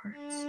cards.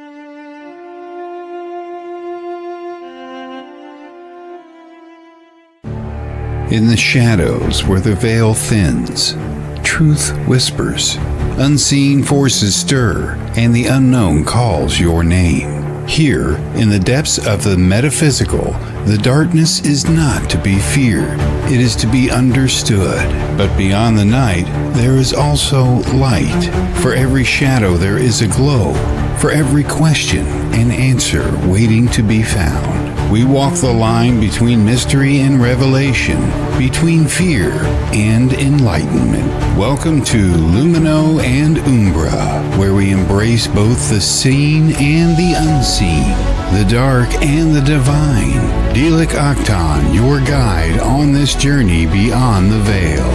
In the shadows where the veil thins, truth whispers, unseen forces stir, and the unknown calls your name. Here, in the depths of the metaphysical, the darkness is not to be feared, it is to be understood. But beyond the night, there is also light. For every shadow there is a glow, for every question an answer waiting to be found. We walk the line between mystery and revelation, between fear and enlightenment. Welcome to Lumino and Umbra, where we embrace both the seen and the unseen, the dark and the divine. Dilik Aktan, your guide on this journey beyond the veil.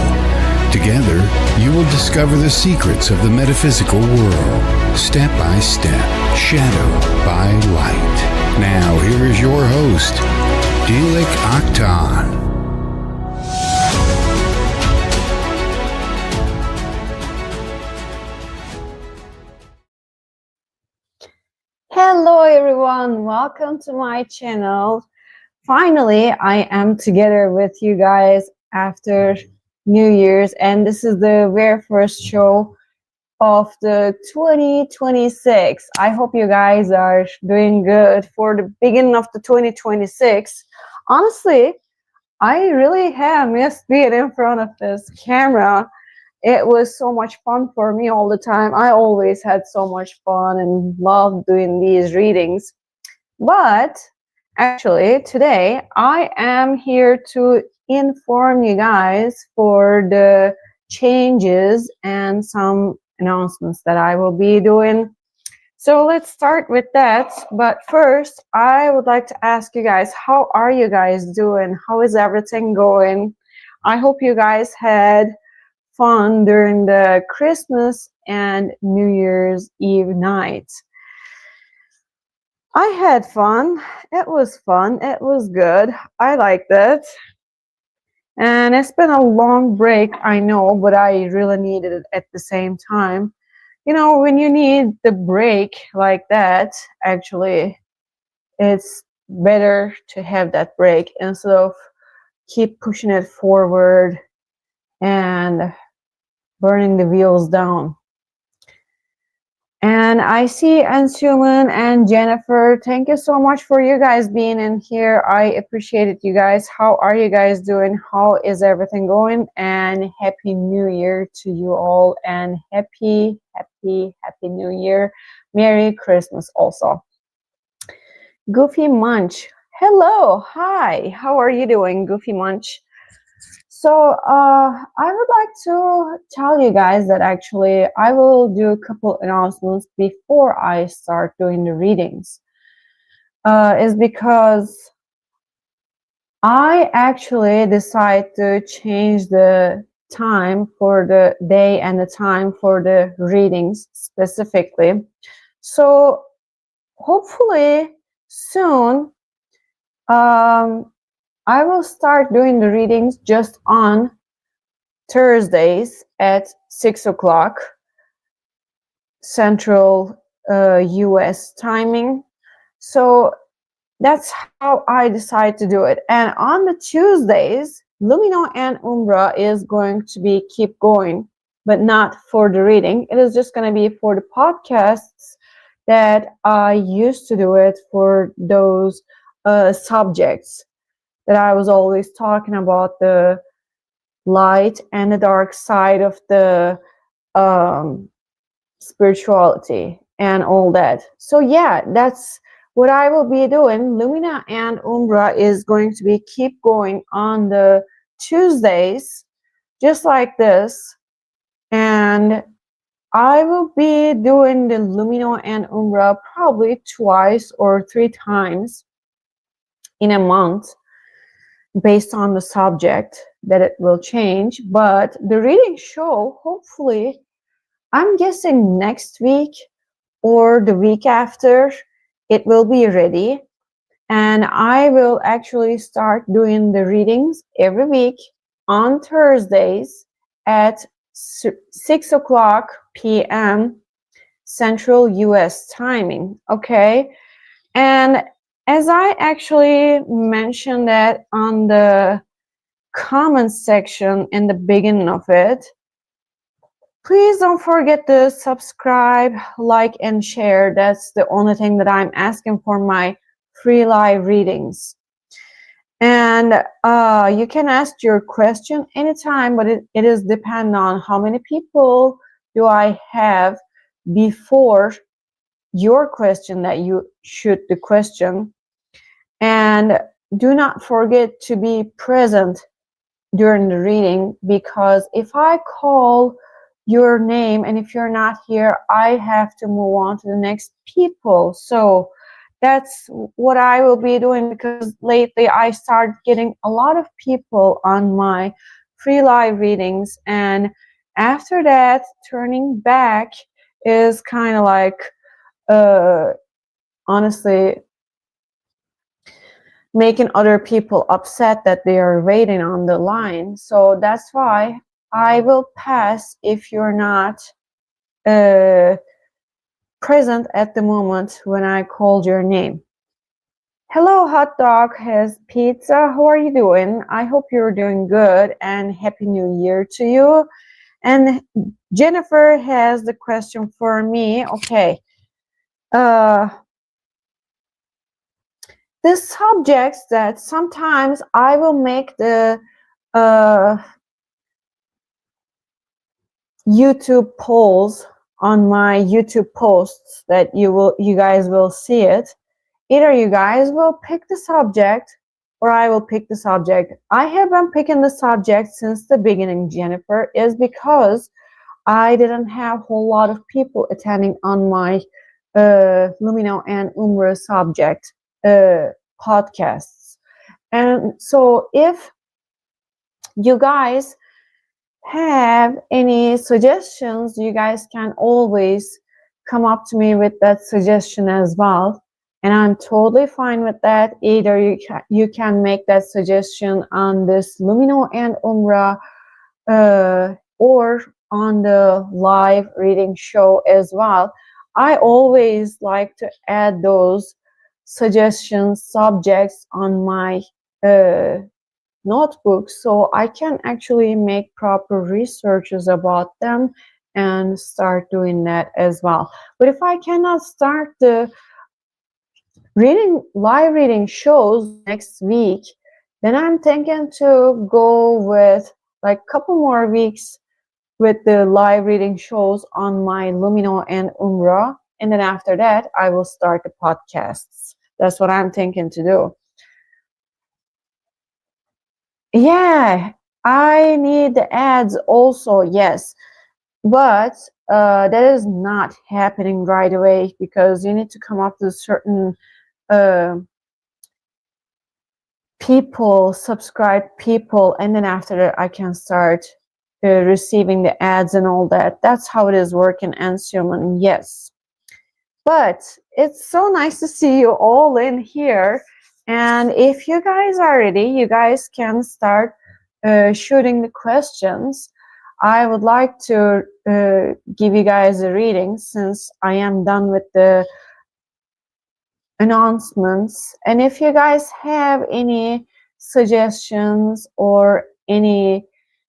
Together, you will discover the secrets of the metaphysical world, step by step, shadow by light. Now, here is your host, Dilik Aktan. Hello everyone, welcome to my channel. Finally, I am together with you guys after New Year's, and this is the very first show of the 2026. I hope you guys are doing good for the beginning of the 2026. Honestly, I really have missed being in front of this camera. It was so much fun for me all the time. I always had so much fun and loved doing these readings. But actually, today I am here to inform you guys for the changes and some announcements that I will be doing. So let's start with that. But first, I would like to ask you guys, how are you guys doing? How is everything going? I hope you guys had fun during the Christmas and New Year's Eve night. I had fun. It was fun. It was good. I liked it. And it's been a long break, I know, but I really needed it at the same time. You know, when you need the break like that, actually, it's better to have that break instead of keep pushing it forward and burning the wheels down. And I see Ansuman and Jennifer. Thank you so much for you guys being in here. I appreciate it, you guys. How are you guys doing? How is everything going? And Happy New Year to you all. And Happy New Year. Merry Christmas also. Goofy Munch. Hello. Hi. How are you doing, Goofy Munch? So I would like to tell you guys that actually I will do a couple announcements before I start doing the readings. Is because I actually decide to change the time for the day and the time for the readings specifically. So hopefully soon I will start doing the readings just on Thursdays at 6 o'clock Central US timing. So that's how I decide to do it. And on the Tuesdays, Lumino and Umbra is going to be keep going, but not for the reading. It is just going to be for the podcasts that I used to do it for those subjects that I was always talking about, the light and the dark side of the spirituality and all that. So yeah, that's what I will be doing. Lumina and Umbra is going to be keep going on the Tuesdays, just like this. And I will be doing the Lumino and Umbra probably twice or 3 times in a month, based on the subject that it will change. But the reading show, hopefully, I'm guessing next week or the week after, it will be ready. And I will actually start doing the readings every week on Thursdays at 6 o'clock p.m. Central US timing. Okay. And as I actually mentioned that on the comments section in the beginning of it, please don't forget to subscribe, like, and share. That's the only thing that I'm asking for my free live readings. And you can ask your question anytime, but it is depend on how many people do I have before your question that you shoot the question. And do not forget to be present during the reading, because if I call your name and if you're not here, I have to move on to the next people. So that's what I will be doing, because lately I started getting a lot of people on my free live readings, and after that turning back is kind of like honestly making other people upset that they are waiting on the line. So that's why I will pass if you're not present at the moment when I called your name. Hello, hot dog has pizza. How are you doing? I hope you're doing good, and Happy New Year to you. And Jennifer has the question for me. Okay. The subjects that sometimes I will make the YouTube polls on my YouTube posts that you guys will see it. Either you guys will pick the subject or I will pick the subject. I have been picking the subject since the beginning, Jennifer, is because I didn't have a whole lot of people attending on my Lumino and Umbra subject podcasts. And so if you guys have any suggestions, you guys can always come up to me with that suggestion as well. And I'm totally fine with that. Either you can make that suggestion on this Lumino and Umbra or on the live reading show as well. I always like to add those suggestions, subjects on my notebooks, so I can actually make proper researches about them and start doing that as well. But if I cannot start the live reading shows next week, then I'm thinking to go with like a couple more weeks with the live reading shows on my Lumino and Umbra, and then after that I will start the podcasts. That's what I'm thinking to do. Yeah, I need the ads also, yes. But that is not happening right away, because you need to come up with certain people, subscribe people, and then after that I can start receiving the ads and all that. That's how it is working, Ansuman, yes. But it's so nice to see you all in here. And if you guys are ready, you guys can start shooting the questions. I would like to give you guys a reading since I am done with the announcements. And if you guys have any suggestions or any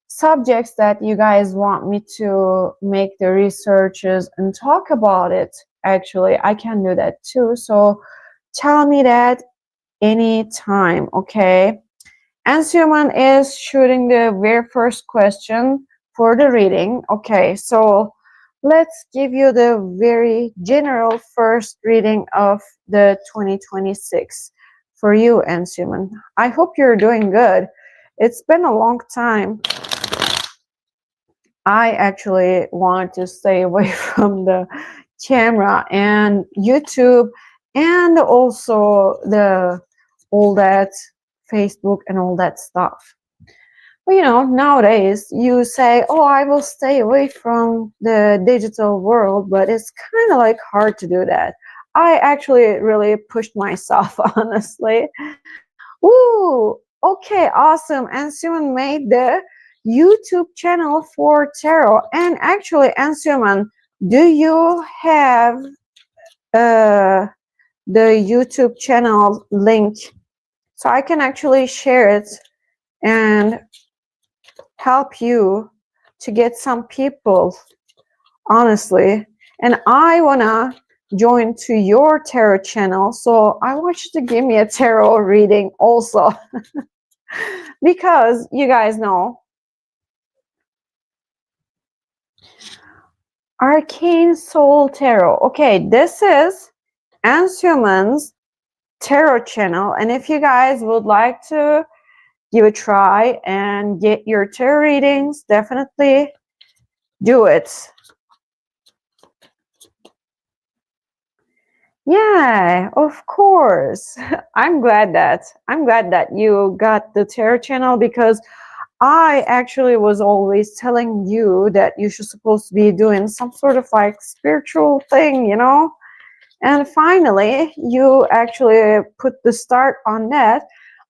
subjects that you guys want me to make the researches and talk about it, actually, I can do that too. So tell me that anytime, okay? Ansuman is shooting the very first question for the reading. Okay, so let's give you the very general first reading of the 2026 for you, Ansuman. I hope you're doing good. It's been a long time. I actually want to stay away from the camera and YouTube and also all that Facebook and all that stuff. But you know, nowadays you say, oh, I will stay away from the digital world, but it's kind of like hard to do that. I actually really pushed myself, honestly. Woo! Okay, awesome. And Suman made the YouTube channel for tarot. And actually, Ansuman, Do you have the YouTube channel link so I can actually share it and help you to get some people, honestly? And I wanna join to your tarot channel, so I want you to give me a tarot reading also. Because you guys know Arcane Soul Tarot. Okay, this is Ansuman's tarot channel, and if you guys would like to give a try and get your tarot readings, definitely do it. Yeah, of course. I'm glad that you got the tarot channel, because I actually was always telling you that you should supposed to be doing some sort of like spiritual thing, you know? And finally, you actually put the start on that.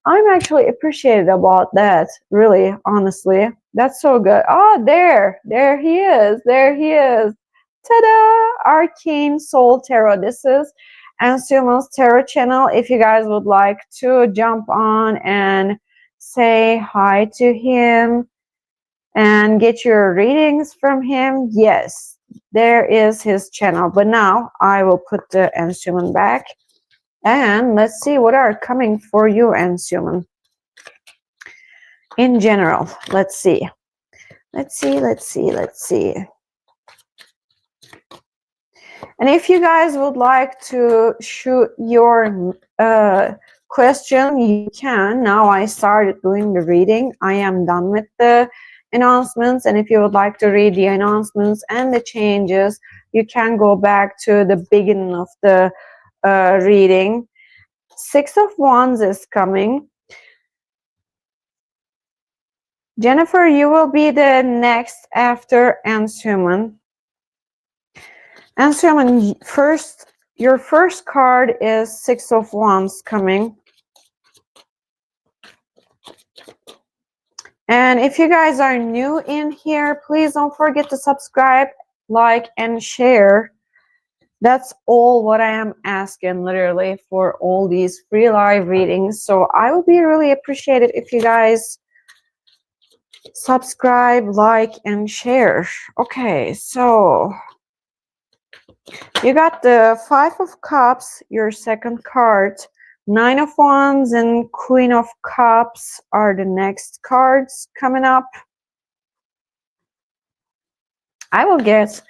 I'm actually appreciated about that, really, honestly. That's so good. Oh, there he is. There he is. Ta-da! Arcane Soul Tarot. This is Ansuman's Tarot channel. If you guys would like to jump on and say hi to him and get your readings from him, yes, there is his channel. But now I will put the Ansuman back, and let's see what are coming for you, Ansuman. In general, let's see. Let's see. And if you guys would like to shoot your question, you can. Now I started doing the reading. I am done with the announcements, and if you would like to read the announcements and the changes, you can go back to the beginning of the reading. Six of Wands is coming. Jennifer, you will be the next after Ansuman. Ansuman, first, your first card is Six of Wands coming. And if you guys are new in here, please don't forget to subscribe, like, and share. That's all what I am asking, literally, for all these free live readings. So I would be really appreciated if you guys subscribe, like, and share. Okay, so you got the Five of Cups, your second card. Nine of Wands and Queen of Cups are the next cards coming up. I will get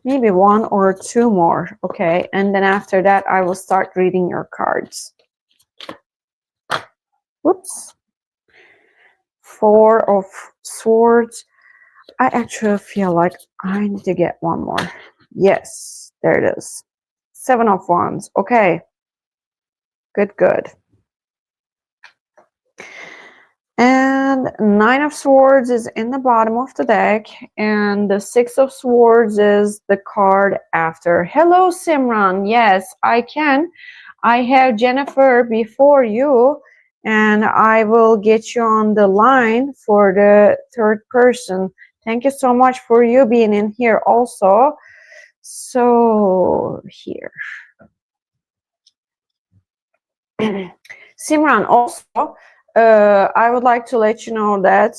maybe one or two more, okay? And then after that, I will start reading your cards. Whoops. Four of Swords. I actually feel like I need to get one more. Yes, there it is. Seven of Wands. Okay. Good. And Nine of Swords is in the bottom of the deck, and the Six of Swords is the card after. Hello, Simran. Yes, I can. I have Jennifer before you, and I will get you on the line for the third person. Thank you so much for you being in here also. So here. Simran, also, I would like to let you know that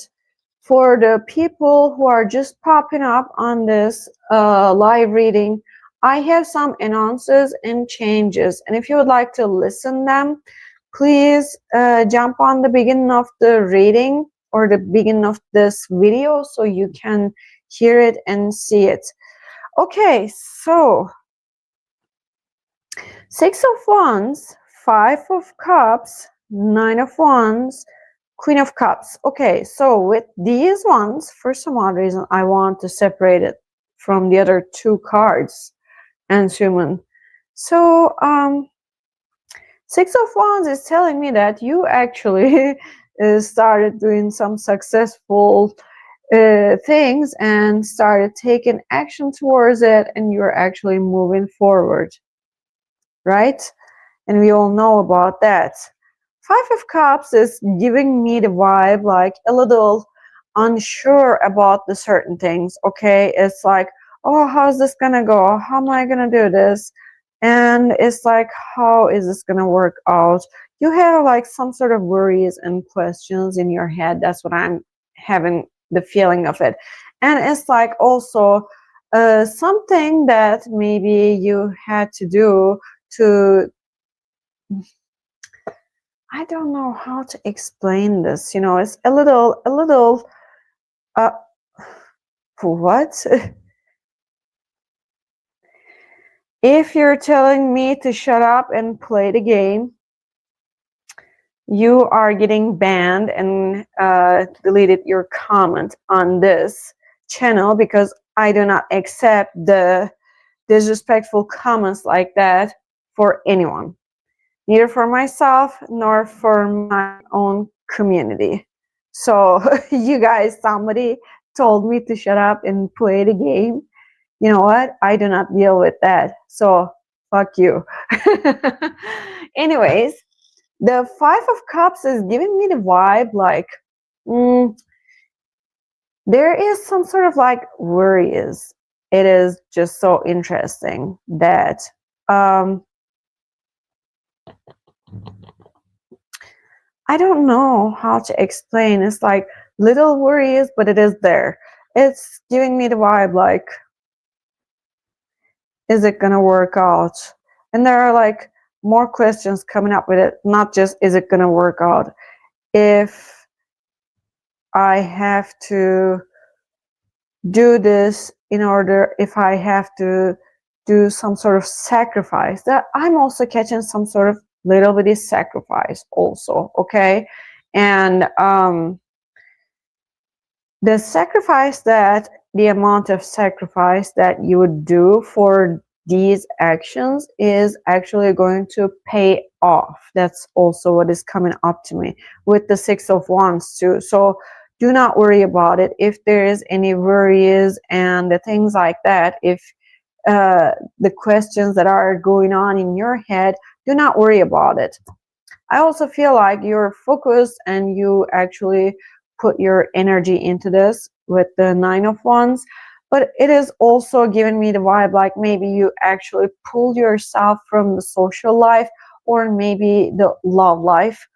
for the people who are just popping up on this live reading, I have some announces and changes. And if you would like to listen them, please jump on the beginning of the reading or the beginning of this video so you can hear it and see it. Okay, so Six of Wands, Five of Cups, Nine of Wands, Queen of Cups. Okay, so with these ones, for some odd reason, I want to separate it from the other two cards, Ansuman. So, Six of Wands is telling me that you actually started doing some successful things and started taking action towards it, and you're actually moving forward, right? And we all know about that. Five of Cups is giving me the vibe like a little unsure about the certain things, okay? It's like, oh, how's this gonna go? How am I gonna do this? And it's like, how is this gonna work out? You have like some sort of worries and questions in your head. That's what I'm having the feeling of it. And it's like also something that maybe you had to do to, I don't know how to explain this. You know, it's uh, what? If you're telling me to shut up and play the game, you are getting banned and deleted your comment on this channel, because I do not accept the disrespectful comments like that for anyone, neither for myself nor for my own community. So you guys, somebody told me to shut up and play the game. You know what? I do not deal with that. So fuck you. Anyways, the Five of Cups is giving me the vibe like mm, there is some sort of like worries. It is just so interesting that um, I don't know how to explain. It's like little worries, but it is there. It's giving me the vibe like, is it gonna work out? And there are like more questions coming up with it, not just is it gonna work out. If I have to do this in order, if I have to do some sort of sacrifice, that I'm also catching some sort of little bitty sacrifice also, okay? And the sacrifice, that the amount of sacrifice that you would do for these actions is actually going to pay off. That's also what is coming up to me with the Six of Wands too. So do not worry about it. If there is any worries and the things like that, if the questions that are going on in your head, do not worry about it. I also feel like you're focused and you actually put your energy into this with the Nine of Wands, but it is also giving me the vibe like maybe you actually pulled yourself from the social life or maybe the love life.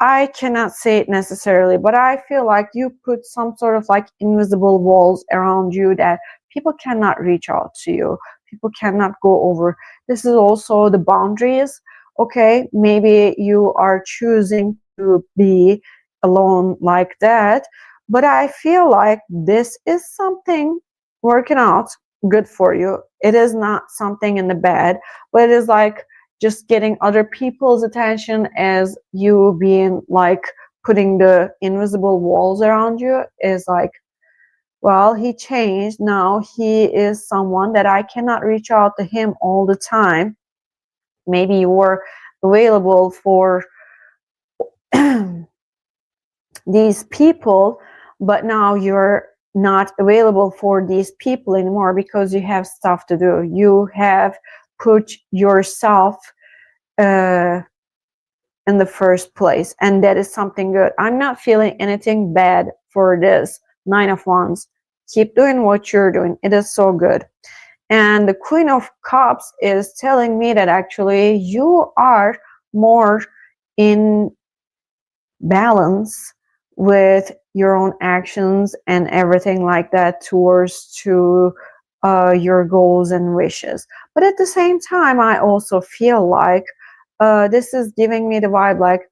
I cannot say it necessarily, but I feel like you put some sort of like invisible walls around you that people cannot reach out to you. People cannot go over. This is also the boundaries. Okay, maybe you are choosing to be alone like that, but I feel like this is something working out good for you. It is not something in the bad, but it is like just getting other people's attention as you being like putting the invisible walls around you is like, well, he changed. Now he is someone that I cannot reach out to him all the time. Maybe you were available for these people, but now you're not available for these people anymore because you have stuff to do. You have put yourself in the first place, and that is something good. I'm not feeling anything bad for this Nine of Wands. Keep doing what you're doing. It is so good. And the Queen of Cups is telling me that actually you are more in balance with your own actions and everything like that towards to your goals and wishes. But at the same time, I also feel like this is giving me the vibe like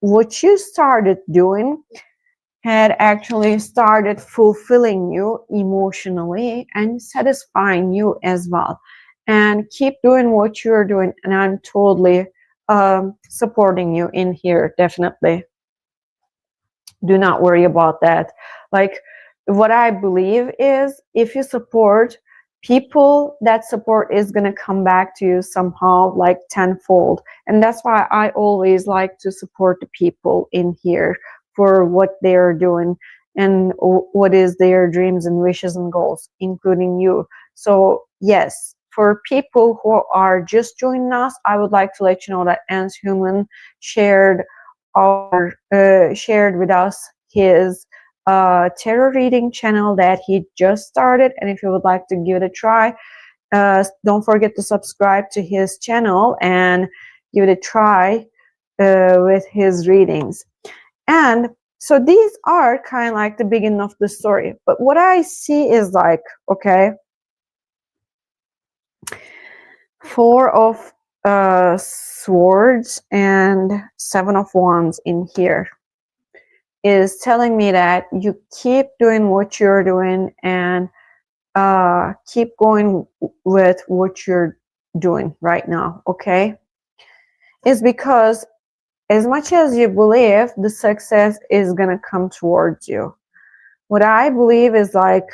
what you started doing had actually started fulfilling you emotionally and satisfying you as well. And keep doing what you're doing. And I'm totally supporting you in here, definitely. Do not worry about that. Like, what I believe is if you support people, that support is going to come back to you somehow like tenfold. And that's why I always like to support the people in here for what they're doing and what is their dreams and wishes and goals, including you. So yes, for people who are just joining us, I would like to let you know that Ants Human shared with us his tarot reading channel that he just started, and if you would like to give it a try, don't forget to subscribe to his channel and give it a try with his readings. And so these are kind of like the beginning of the story. But what I see is like, okay, Four of Swords and Seven of Wands in here is telling me that you keep doing what you're doing and keep going with what you're doing right now, okay? It's because as much as you believe, the success is gonna come towards you. What I believe is like,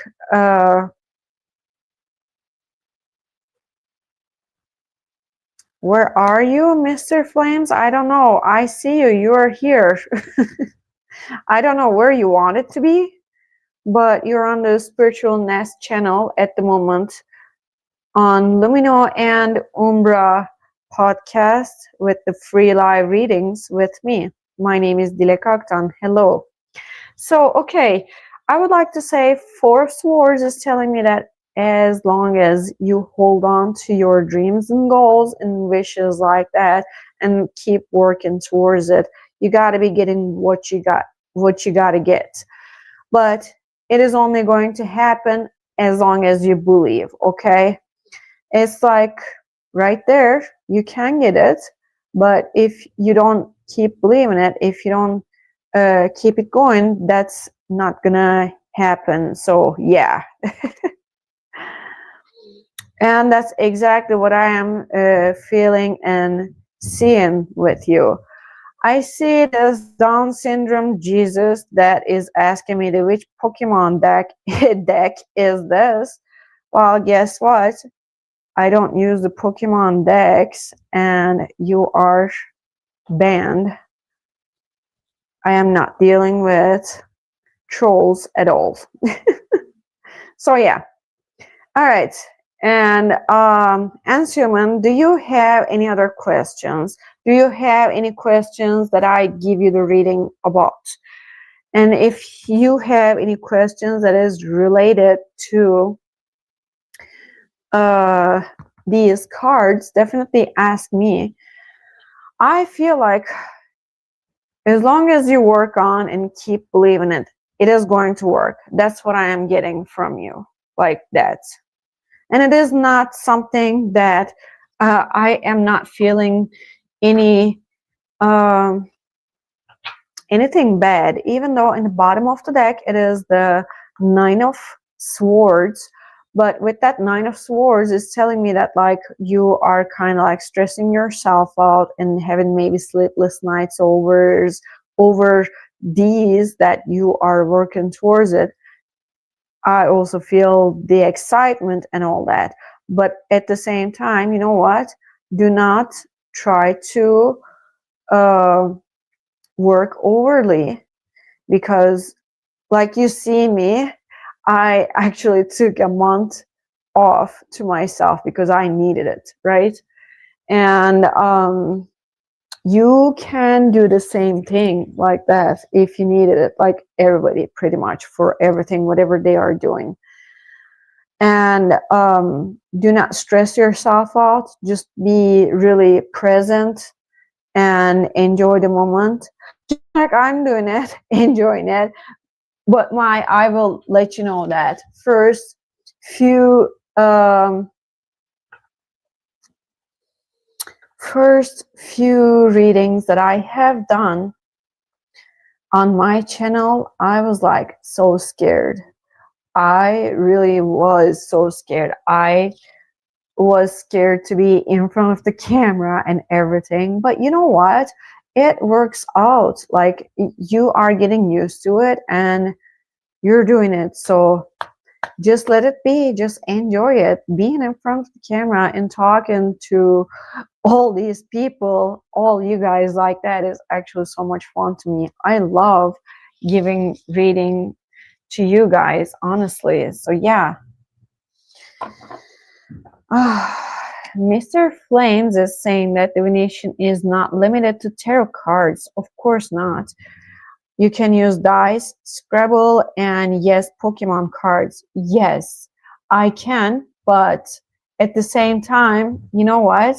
where are you, Mr. Flames? I don't know. I see you. You are here. I don't know where you want it to be, but you're on the Spiritual Nest channel at the moment on Lumino and Umbra podcast with the free live readings with me. My name is Dilek Aktan. Hello. So, okay, I would like to say Four of Swords is telling me that as long as you hold on to your dreams and goals and wishes like that and keep working towards it, you got to be getting what you got to get. But it is only going to happen as long as you believe, okay? It's like right there, you can get it, but if you don't keep believing it, if you don't keep it going, that's not gonna happen. So yeah. And that's exactly what I am feeling and seeing with you. I see this Down syndrome Jesus that is asking me which Pokemon deck is this. Well, guess what? I don't use the Pokemon decks, and you are banned. I am not dealing with trolls at all. So yeah. All right. And Ansuman, do you have any other questions? Do you have any questions that I give you the reading about? And if you have any questions that is related to these cards, definitely ask me. I feel like as long as you work on and keep believing it, it is going to work. That's what I am getting from you, like that. And it is not something that I am not feeling any anything bad, even though in the bottom of the deck it is the Nine of Swords. But with that Nine of Swords, it's telling me that like you are kind of like stressing yourself out and having maybe sleepless nights over these that you are working towards it. I also feel the excitement and all that. But at the same time, you know what? Do not try to work overly, because like you see me, I actually took a month off to myself because I needed it, right? And you can do the same thing like that if you needed it, like everybody pretty much for everything, whatever they are doing. And do not stress yourself out. Just be really present and enjoy the moment. Just like I'm doing it, enjoying it. But I will let you know that first few readings that I have done on my channel, I was like so scared. I really was so scared. I was scared to be in front of the camera and everything. But you know what? It works out. Like you are getting used to it and you're doing it. So just let it be. Just enjoy it. Being in front of the camera and talking to all these people, all you guys like that is actually so much fun to me. I love giving reading to you guys, honestly. So yeah. Mr. Flames is saying that divination is not limited to tarot cards. Of course not. You can use dice, Scrabble, and yes, Pokemon cards. Yes, I can, but at the same time, you know what?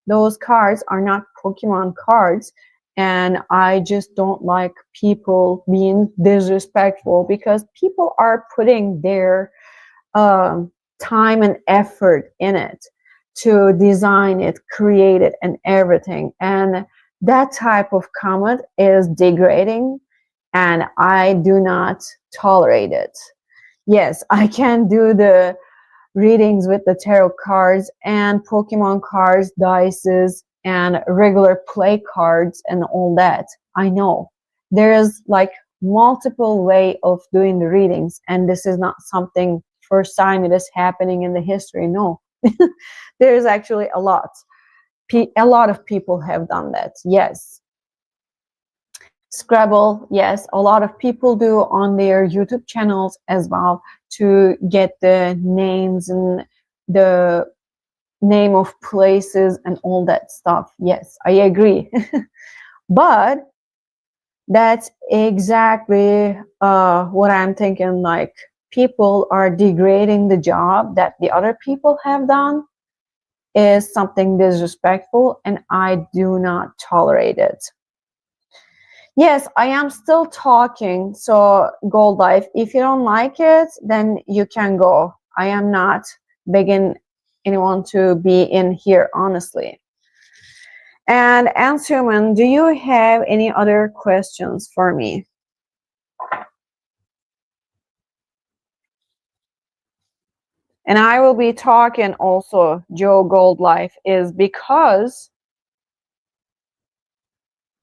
Those cards are not Pokemon cards, and I just don't like people being disrespectful because people are putting their time and effort in it to design it, create it, and everything. And that type of comment is degrading, and I do not tolerate it. Yes, I can do the readings with the tarot cards and Pokemon cards, dices, and regular play cards and all that. I know there is like multiple way of doing the readings, and this is not something first time it is happening in the history. No, there is actually a lot. A lot of people have done that. Yes. Scrabble, yes, a lot of people do on their YouTube channels as well to get the names and the name of places and all that stuff. Yes, I agree. But that's exactly what I'm thinking. Like, people are degrading the job that the other people have done is something disrespectful, and I do not tolerate it. Yes, I am still talking. So, Gold Life, if you don't like it, then you can go. I am not begging anyone to be in here, honestly. And Ansuman, do you have any other questions for me? And I will be talking also, Joe Gold Life, is because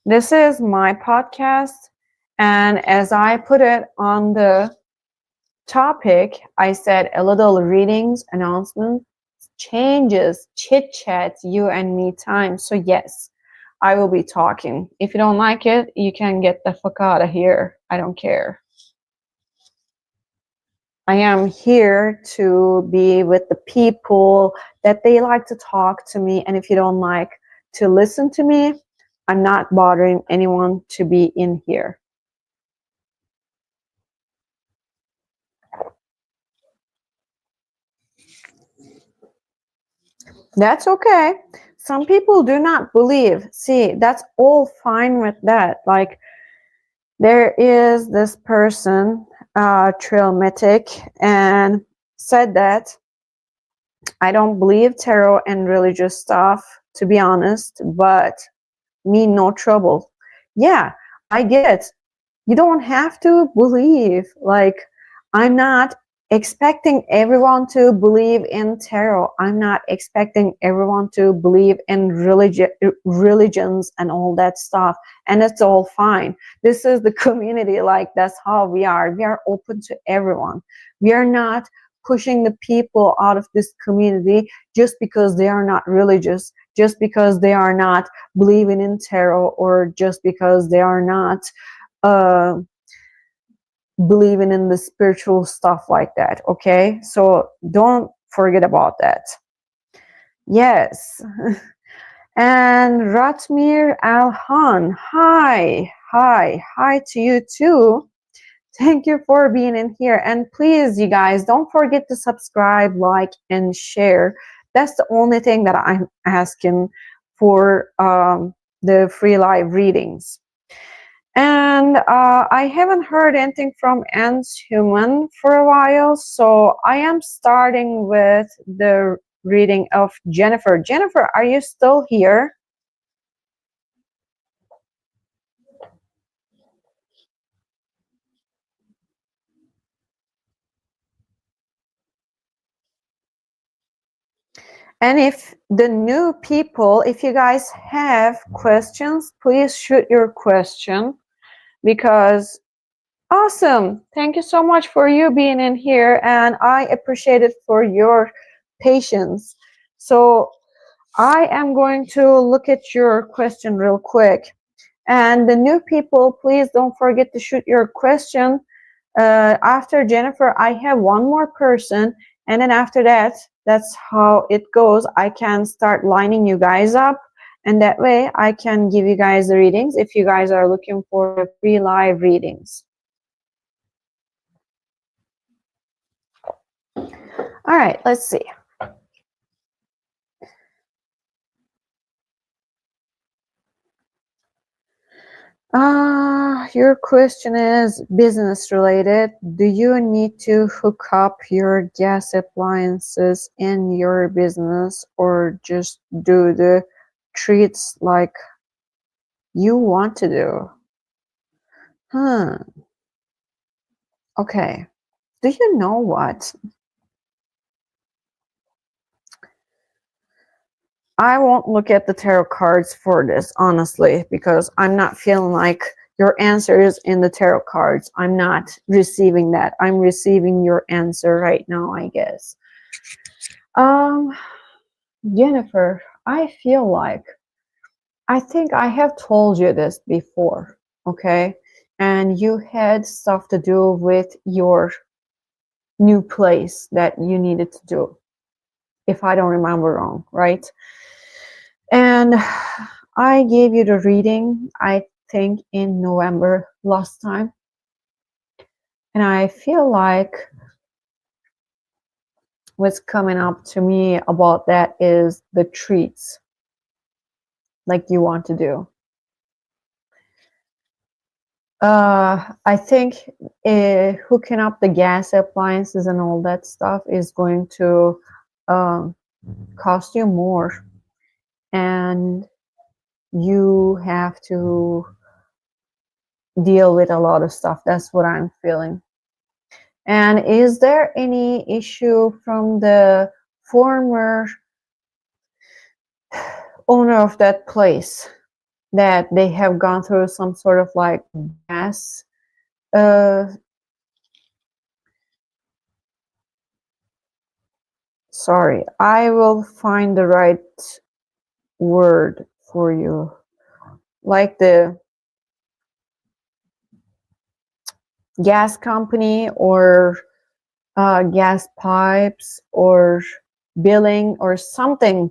this is my podcast. And as I put it on the topic, I said a little readings, announcement, changes, chit chat, you and me time. So yes, I will be talking. If you don't like it, you can get the fuck out of here. I don't care. I am here to be with the people that they like to talk to me. And if you don't like to listen to me, I'm not bothering anyone to be in here. That's okay. Some people do not believe. See, that's all fine with that. Like, there is this person, Trailmatic, and said that I don't believe tarot and religious stuff, to be honest, but me no trouble. Yeah, I get it. You don't have to believe. Like, I'm not expecting everyone to believe in tarot. I'm not expecting everyone to believe in religions and all that stuff. And it's all fine. This is the community. Like, that's how we are. We are open to everyone. We are not pushing the people out of this community just because they are not religious, just because they are not believing in tarot, or just because they are not uh, believing in the spiritual stuff like that. Okay, so don't forget about that. Yes. And Ratmir Alhan, hi to you too. Thank you for being in here. And please, you guys, don't forget to subscribe, like, and share. That's the only thing that I'm asking for the free live readings. And I haven't heard anything from Ants Human for a while, so I am starting with the reading of Jennifer. Jennifer, are you still here? And if the new people, if you guys have questions, please shoot your question, because awesome. Thank you so much for you being in here, and I appreciate it for your patience. So I am going to look at your question real quick. And the new people, please don't forget to shoot your question. After Jennifer, I have one more person, and then after that, that's how it goes. I can start lining you guys up, And that way I can give you guys the readings if you guys are looking for the free live readings. All right, let's see. Your question is business related. Do you need to hook up your gas appliances in your business or just do the treats like you want to do? Okay. Do you know what? I won't look at the tarot cards for this, honestly, because I'm not feeling like your answer is in the tarot cards. I'm not receiving that. I'm receiving your answer right now, I guess. Jennifer, I feel like, I think I have told you this before, okay? And you had stuff to do with your new place that you needed to do, if I don't remember wrong, right? And I gave you the reading, I think in November last time. And I feel like what's coming up to me about that is the treats like you want to do. I think hooking up the gas appliances and all that stuff is going to cost you more. And you have to deal with a lot of stuff. That's what I'm feeling. And is there any issue from the former owner of that place that they have gone through some sort of like gas? Sorry, I will find the right word for you. Like the gas company or gas pipes or billing or something.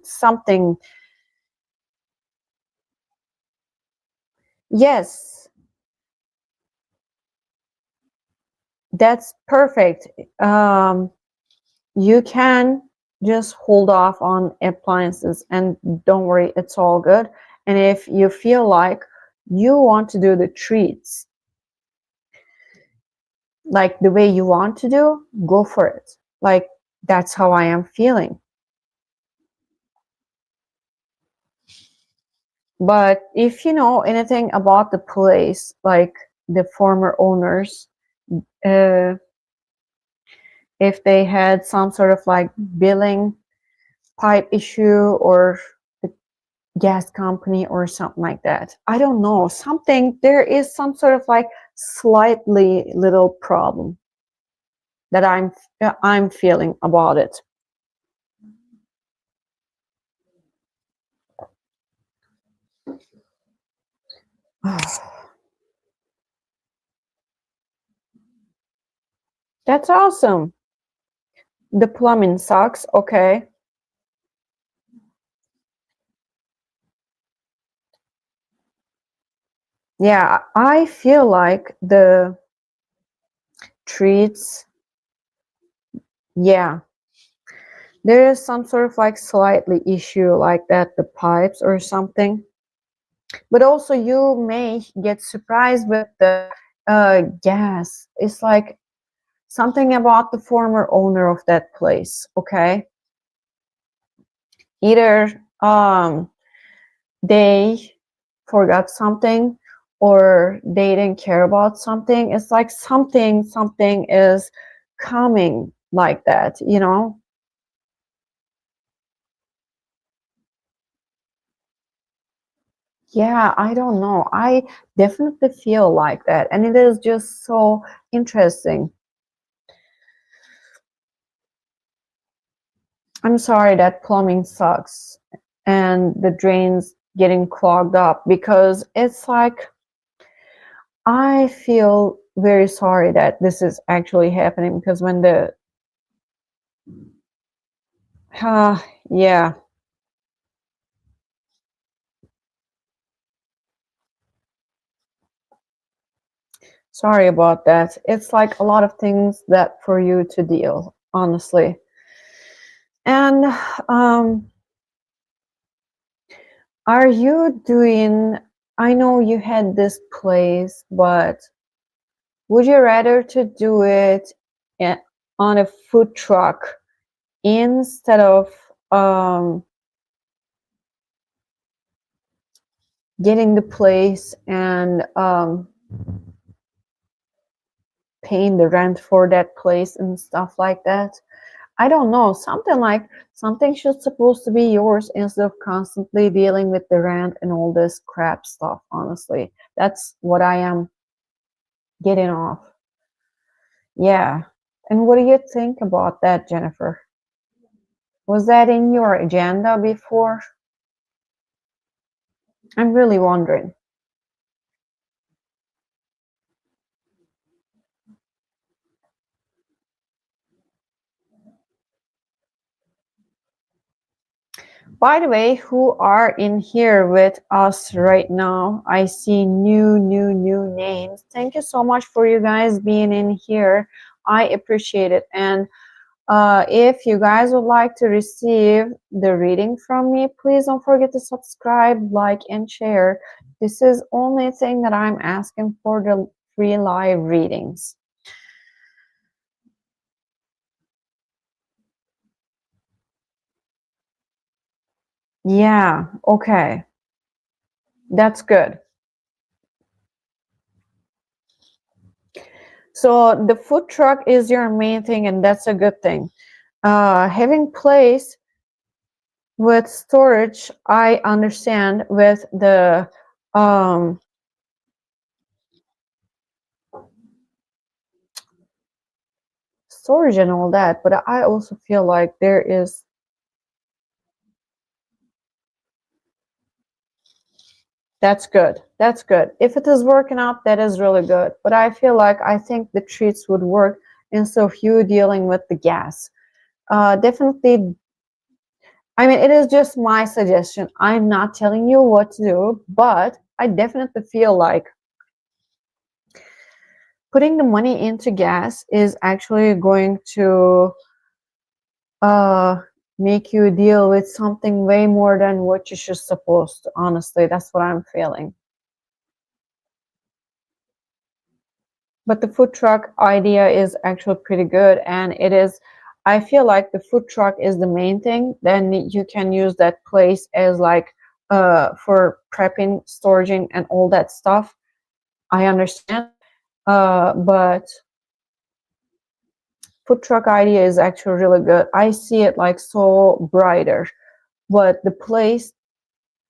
Yes, that's perfect. You can just hold off on appliances and don't worry, it's all good. And if you feel like you want to do the treats like the way you want to do, go for it. Like, that's how I am feeling. But if you know anything about the place, like the former owners, if they had some sort of like billing pipe issue or the gas company or something like that, I don't know, something, there is some sort of like slightly little problem that I'm feeling about it. That's awesome. The plumbing sucks. Okay. Yeah, I feel like the treats, yeah, there is some sort of like slightly issue like that, the pipes or something. But also you may get surprised with the gas. It's like something about the former owner of that place, okay? Either they forgot something or they didn't care about something. It's like something is coming like that, you know? Yeah, I don't know. I definitely feel like that. And it is just so interesting. I'm sorry that plumbing sucks and the drains getting clogged up, because it's like, I feel very sorry that this is actually happening, because when the yeah, Sorry about that. It's like a lot of things that for you to deal, honestly. And are you doing, I know you had this place, but would you rather to do it on a food truck instead of getting the place and paying the rent for that place and stuff like that? I don't know, something like something should supposed to be yours instead of constantly dealing with the rent and all this crap stuff, honestly. That's what I am getting off. Yeah. And what do you think about that, Jennifer? Was that in your agenda before? I'm really wondering. By the way, who are in here with us right now? I see new names. Thank you so much for you guys being in here. I appreciate it. And if you guys would like to receive the reading from me, please don't forget to subscribe, like, and share. This is only thing that I'm asking for, the free live readings. Yeah, okay. That's good. So the food truck is your main thing, and that's a good thing. Having place with storage, I understand with the storage and all that, but I also feel like there is, that's good. That's good. If it is working out, that is really good. But I feel like I think the treats would work instead of you dealing with the gas. Definitely, I mean, it is just my suggestion. I'm not telling you what to do, but I definitely feel like putting the money into gas is actually going to make you deal with something way more than what you should supposed to. Honestly, that's what I'm feeling. But the food truck idea is actually pretty good, and it is, I feel like the food truck is the main thing. Then you can use that place as like for prepping, storaging, and all that stuff. I understand. But food truck idea is actually really good. I see it like so brighter. But the place,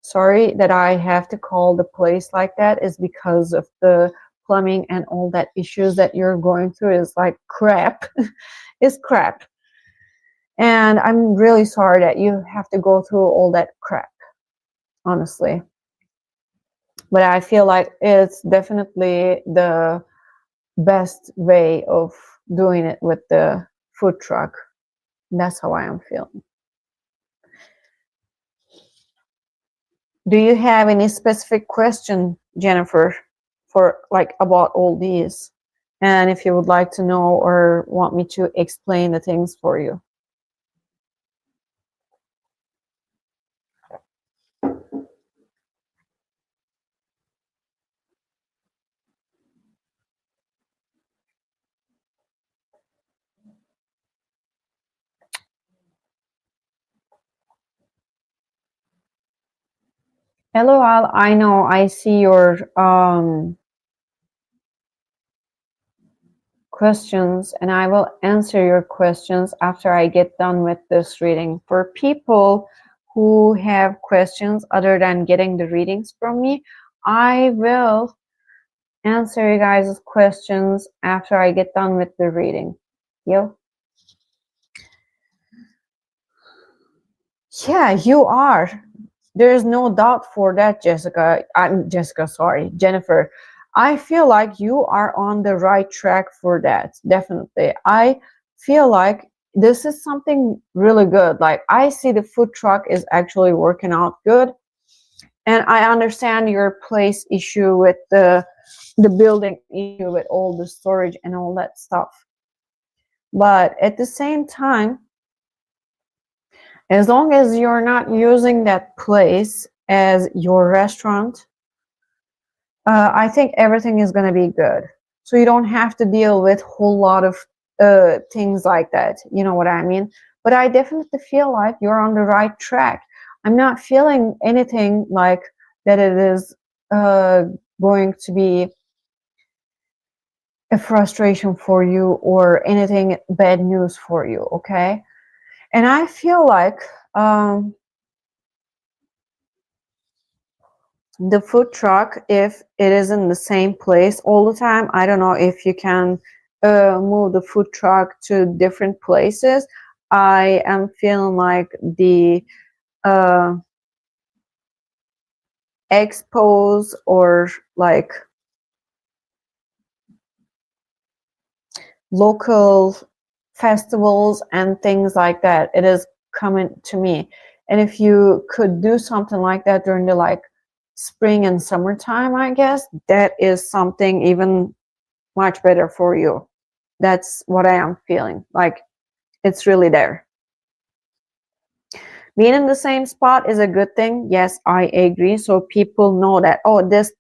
sorry that I have to call the place like that, is because of the plumbing and all that issues that you're going through is like crap. It's crap. And I'm really sorry that you have to go through all that crap, honestly. But I feel like it's definitely the best way of doing it with the food truck. That's how I am feeling. Do you have any specific question, Jennifer, for like about all these? And if you would like to know or want me to explain the things for you. Hello, Al. I know I see your questions, and I will answer your questions after I get done with this reading. For people who have questions other than getting the readings from me, I will answer you guys' questions after I get done with the reading. Yo. Yeah, you are. There is no doubt for that, Jessica. Sorry, Jennifer. I feel like you are on the right track for that. Definitely. I feel like this is something really good. Like I see the food truck is actually working out good. And I understand your place issue with the building issue with all the storage and all that stuff. But at the same time, as long as you're not using that place as your restaurant, I think everything is going to be good. So you don't have to deal with a whole lot of things like that. You know what I mean? But I definitely feel like you're on the right track. I'm not feeling anything like that it is going to be a frustration for you or anything bad news for you, okay? And I feel like the food truck, if it is in the same place all the time, I don't know if you can move the food truck to different places. I am feeling like the uh, expos or like local festivals and things like that, it is coming to me. And if you could do something like that during the like spring and summertime, I guess that is something even much better for you. That's what I am feeling like. It's really there. Being in the same spot is a good thing. Yes, I agree. So people know that, oh, this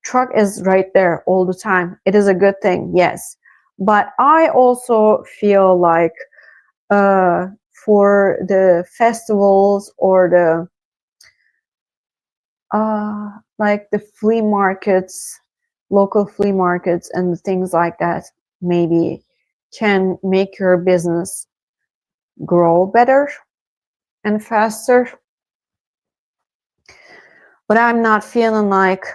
truck is right there all the time. It is a good thing. Yes. But I also feel like for the festivals or the like the flea markets, local flea markets and things like that, maybe can make your business grow better and faster. But I'm not feeling like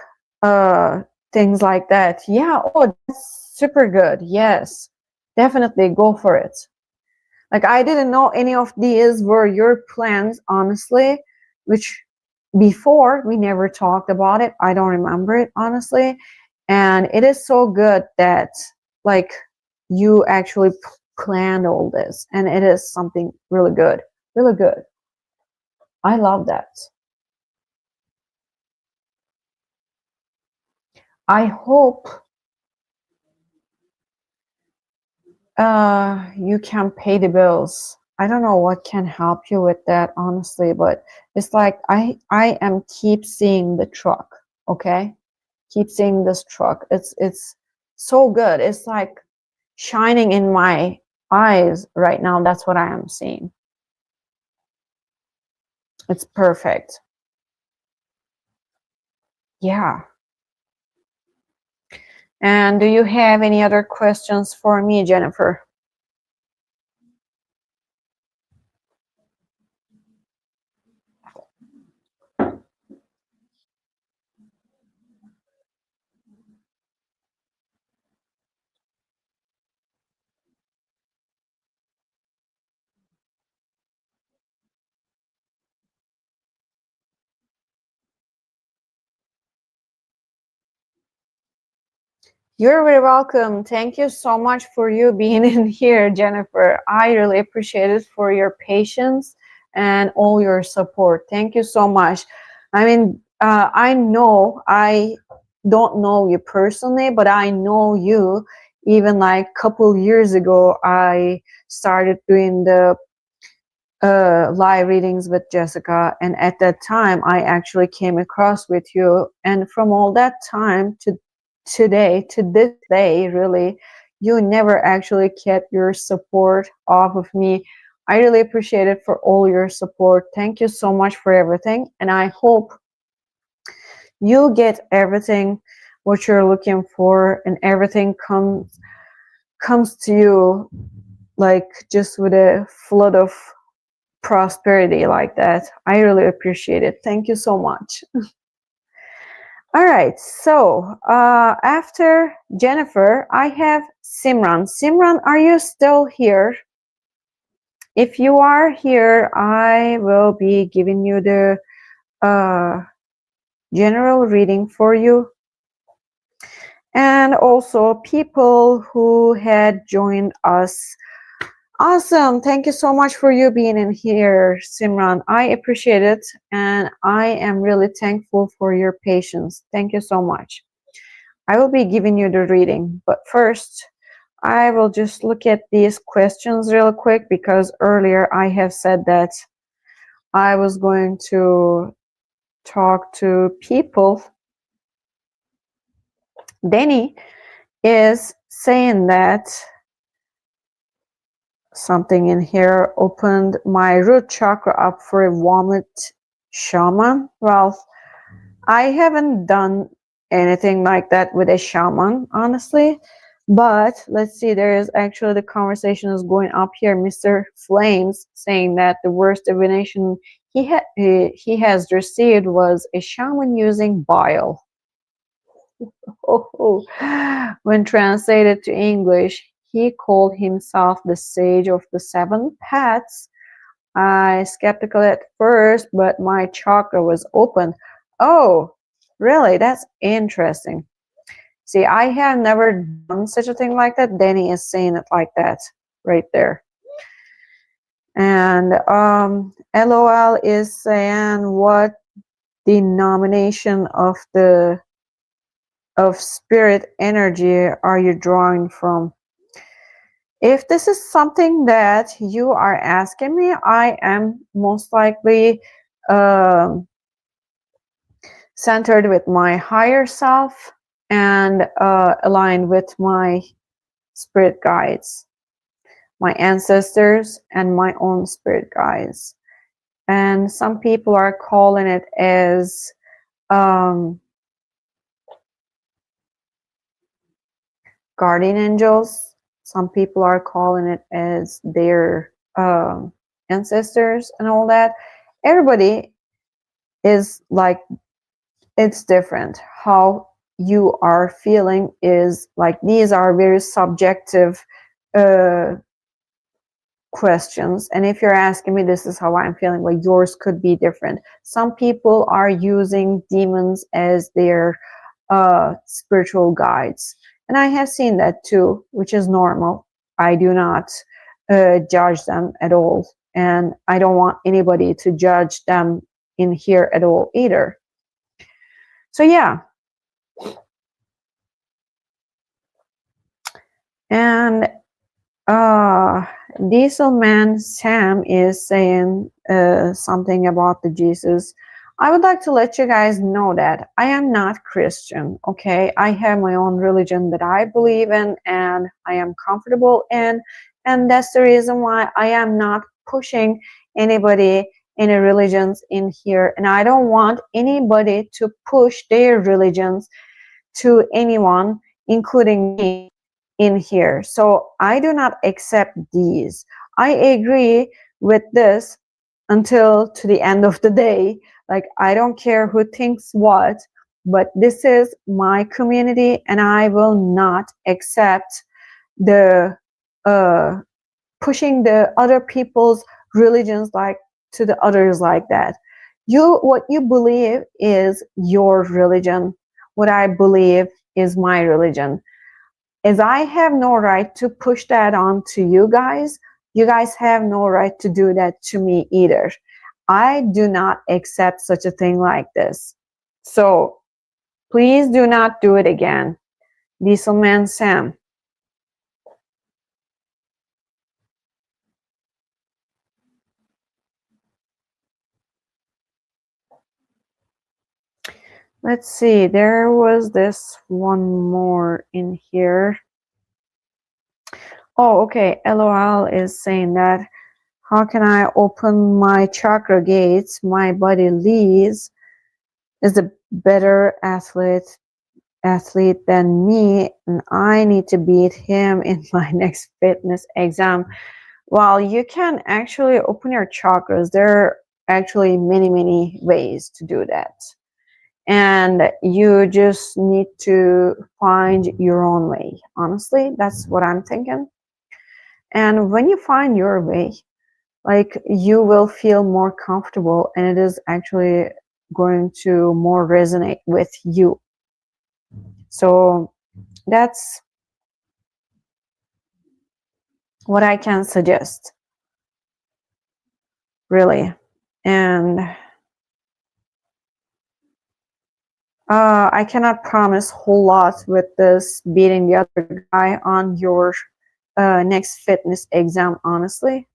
things like that. Yeah, oh, that's super good. Yes, definitely go for it. Like, I didn't know any of these were your plans, honestly, which before we never talked about it. I don't remember it, honestly. And it is so good that, like, you actually planned all this. And it is something really good. Really good. I love that. I hope you can pay the bills. I don't know what can help you with that, honestly, but it's like I am keep seeing the truck, okay? Keep seeing this truck. It's so good. It's like shining in my eyes right now. That's what I am seeing. It's perfect. Yeah. And do you have any other questions for me, Jennifer? You're very welcome. Thank you so much for you being in here, Jennifer. I really appreciate it for your patience and all your support. Thank you so much. I mean, I know I don't know you personally, but I know you even like a couple years ago. I started doing the live readings with Jessica, and at that time I actually came across with you, and from all that time to today, to this day, really, you never actually kept your support off of me. I really appreciate it for all your support. Thank you so much for everything, and I hope you get everything what you're looking for, and everything comes to you like just with a flood of prosperity like that. I really appreciate it. Thank you so much. All right, so after Jennifer, I have Simran. Simran, are you still here? If you are here, I will be giving you the general reading for you. And also people who had joined us Awesome. Thank you so much for you being in here, Simran. I appreciate it, and I am really thankful for your patience. Thank you so much. I will be giving you the reading, but first, I will just look at these questions real quick because earlier I have said that I was going to talk to people. Danny is saying that something in here opened my root chakra up for a vomit shaman. Well, I haven't done anything like that with a shaman, honestly. But let's see, there is actually the conversation is going up here. Mr. Flames saying that the worst divination he has received was a shaman using bile. Oh, when translated to English, he called himself the sage of the seven paths. I skeptical at first, but my chakra was open. Oh, really? That's interesting. See, I have never done such a thing like that. Danny is saying it like that right there. And LOL is saying, what denomination of spirit energy are you drawing from? If this is something that you are asking me, I am most likely centered with my higher self and aligned with my spirit guides, my ancestors, and my own spirit guides. And some people are calling it as guardian angels. Some people are calling it as their ancestors and all that. Everybody is like, it's different. How you are feeling is like, these are very subjective questions. And if you're asking me, this is how I'm feeling, well, yours could be different. Some people are using demons as their spiritual guides. And I have seen that too, which is normal. I do not judge them at all. And I don't want anybody to judge them in here at all either. So yeah. And Diesel Man Sam is saying something about the Jesus. I would like to let you guys know that I am not Christian, okay? I have my own religion that I believe in and I am comfortable in, and that's the reason why I am not pushing anybody any religions in here, and I don't want anybody to push their religions to anyone, including me, in here. So I do not accept these. I agree with this until to the end of the day. Like, I don't care who thinks what, but this is my community and I will not accept the pushing the other people's religions like to the others like that. What you believe is your religion. What I believe is my religion. As I have no right to push that on to you guys have no right to do that to me either. I do not accept such a thing like this. So please do not do it again. Dieselman Sam. Let's see, there was this one more in here. Oh, okay. LOL is saying that, how can I open my chakra gates? My buddy Lee's is a better athlete than me, and I need to beat him in my next fitness exam. Well, you can actually open your chakras. There are actually many ways to do that. And you just need to find your own way. Honestly, that's what I'm thinking. And when you find your way, like, you will feel more comfortable and it is actually going to more resonate with you. So that's what I can suggest, really. And I cannot promise a whole lot with this beating the other guy on your next fitness exam, honestly.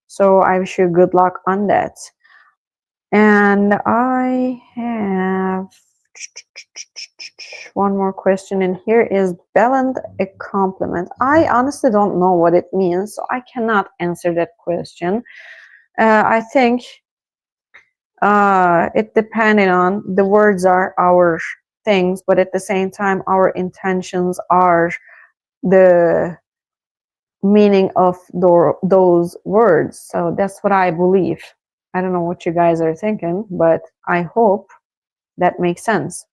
So I wish you good luck on that. And I have one more question in here. Is balanced a compliment? I honestly don't know what it means, so I cannot answer that question. I think it depending on the words are our things, but at the same time our intentions are the meaning of those words. So that's what I believe. I don't know what you guys are thinking, but I hope that makes sense.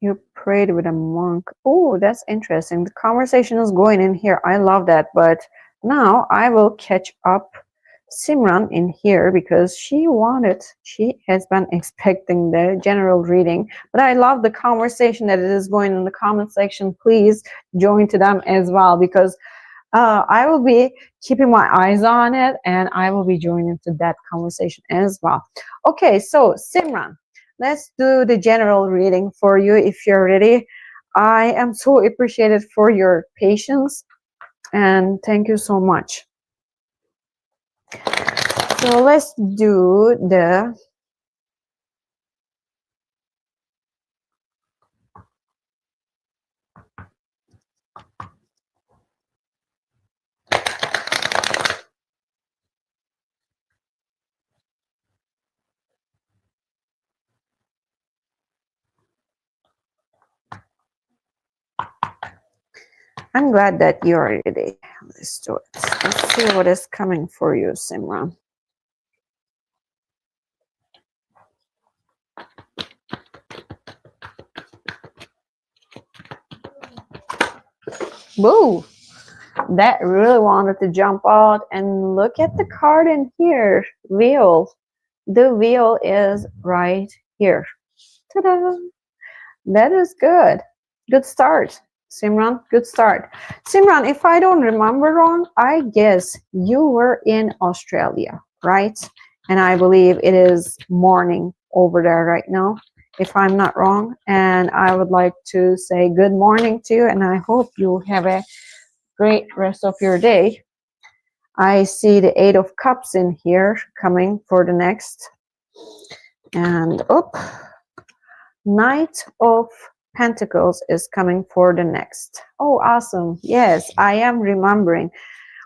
You prayed with a monk. Oh, that's interesting. The conversation is going in here. I love that. But now I will catch up Simran in here because she has been expecting the general reading. But I love the conversation that it is going in the comment section. Please join to them as well because I will be keeping my eyes on it and I will be joining to that conversation as well. Okay, so Simran, let's do the general reading for you if you're ready. I am so appreciated for your patience and thank you so much. So let's do the I'm glad that you're ready. Let's do it. Let's see what is coming for you, Simran. Woo! That really wanted to jump out and look at the card in here. Wheel. The wheel is right here. Ta-da! That is good. Good start, Simran. Good start. Simran, if I don't remember wrong, I guess you were in Australia, right? And I believe it is morning over there right now, if I'm not wrong. And I would like to say good morning to you, and I hope you have a great rest of your day. I see the Eight of Cups in here coming for the next. And Knight of Pentacles is coming for the next. Oh, awesome. Yes, I am remembering.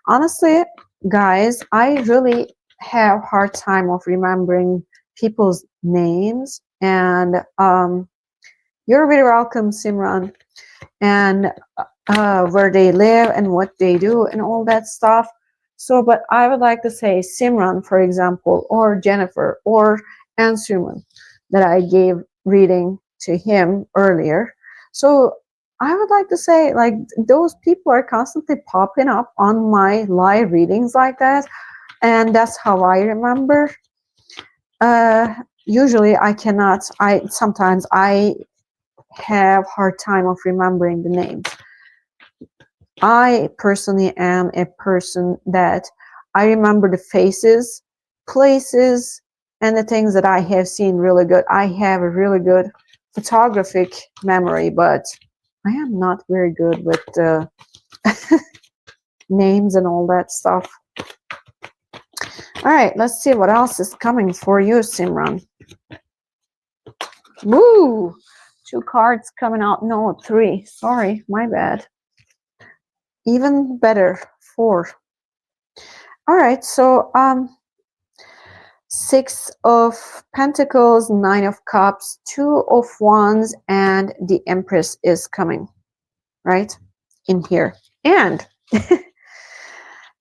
Honestly, guys, I really have a hard time of remembering people's names. And you're very welcome, Simran. And where they live and what they do and all that stuff. So, but I would like to say Simran, for example, or Jennifer, or Ansuman that I gave reading to him earlier. So I would like to say, like, those people are constantly popping up on my live readings like that. And that's how I remember. Usually I cannot, sometimes I have hard time of remembering the names. I personally am a person that I remember the faces, places, and the things that I have seen really good. I have a really good photographic memory, but I am not very good with names and all that stuff. All right, let's see what else is coming for you, Simran. Woo! 2 cards coming out. No, 3. Sorry, my bad. Even better, 4. All right, so 6 of Pentacles, 9 of Cups, 2 of Wands, and the Empress is coming, right, in here. And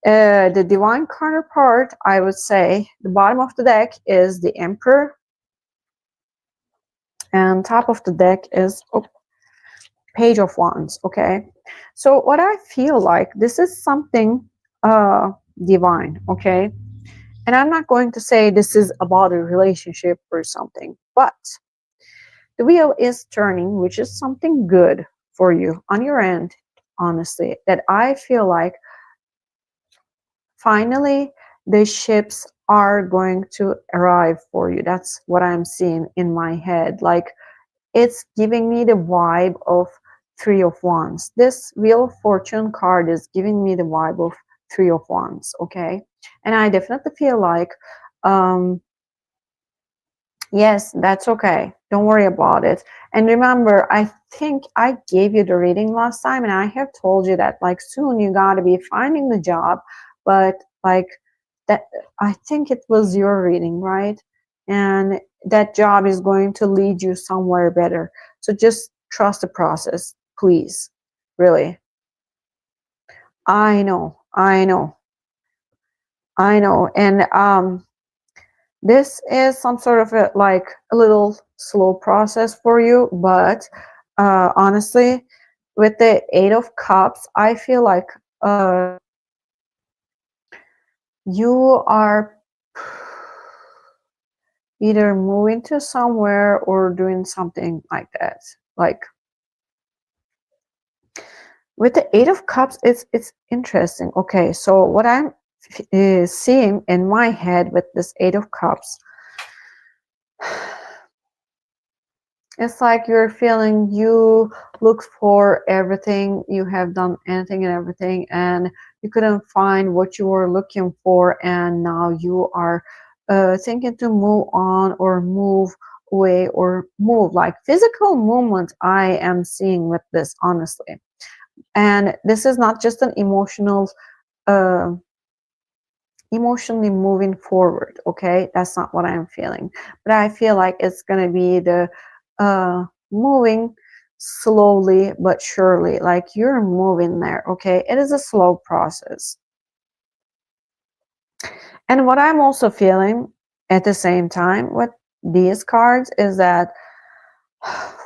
the Divine counterpart, I would say, the bottom of the deck is the Emperor, and top of the deck is Page of Wands, okay? So what I feel like, this is something divine, okay? And I'm not going to say this is about a relationship or something, but the wheel is turning, which is something good for you on your end, honestly, that I feel like finally the ships are going to arrive for you. That's what I'm seeing in my head. Like, it's giving me the vibe of Three of Wands. This Wheel of Fortune card is giving me the vibe of Three of Wands, okay? And I definitely feel like, um, yes, that's okay. Don't worry about it. And remember, I think I gave you the reading last time, and I have told you that like soon you gotta be finding the job, but like that, I think it was your reading, right? And that job is going to lead you somewhere better. So just trust the process, please. Really. I know, I know, I know. And this is some sort of a like a little slow process for you, but honestly, with the Eight of Cups, I feel like you are either moving to somewhere or doing something like that. Like with the Eight of Cups, it's interesting. Okay, so what I'm seeing in my head with this Eight of Cups, it's like you're feeling you looked for everything, you have done anything and everything, and you couldn't find what you were looking for, and now you are thinking to move on or move away or move, like physical movement I am seeing with this, honestly. And this is not just an uh, emotionally moving forward, okay? That's not what I'm feeling, but I feel like it's gonna be the moving slowly but surely, like you're moving there, okay? It is a slow process. And what I'm also feeling at the same time with these cards is that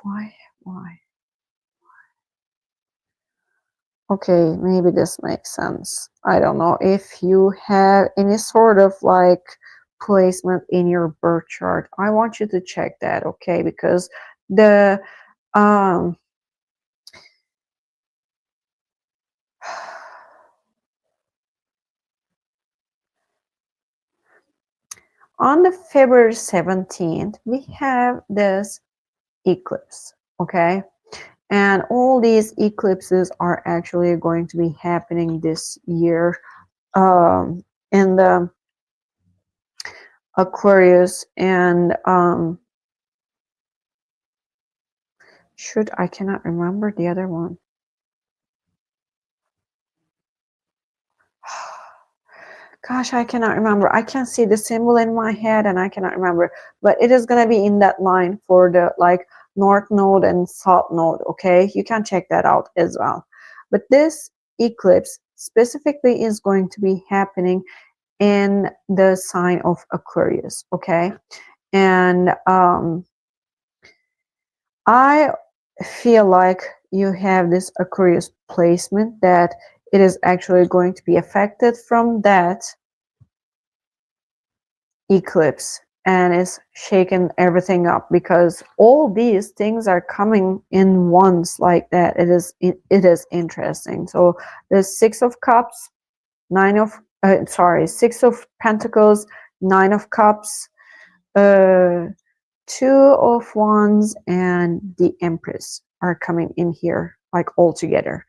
why okay, maybe this makes sense. I don't know if you have any sort of like placement in your birth chart. I want you to check that, okay? Because the um on the February 17th, we have this eclipse, okay? And all these eclipses are actually going to be happening this year in the Aquarius and shoot, I cannot remember the other one. Gosh, I cannot remember. I can see the symbol in my head and I cannot remember. But it is going to be in that line for the like north node and south node, okay? You can check that out as well. But this eclipse specifically is going to be happening in the sign of Aquarius, okay? And I feel like you have this Aquarius placement that it is actually going to be affected from that eclipse and is shaking everything up because all these things are coming in once like that. It is interesting. So the Six of Cups, Six of Pentacles, Nine of Cups, uh, Two of Wands, and the Empress are coming in here like all together.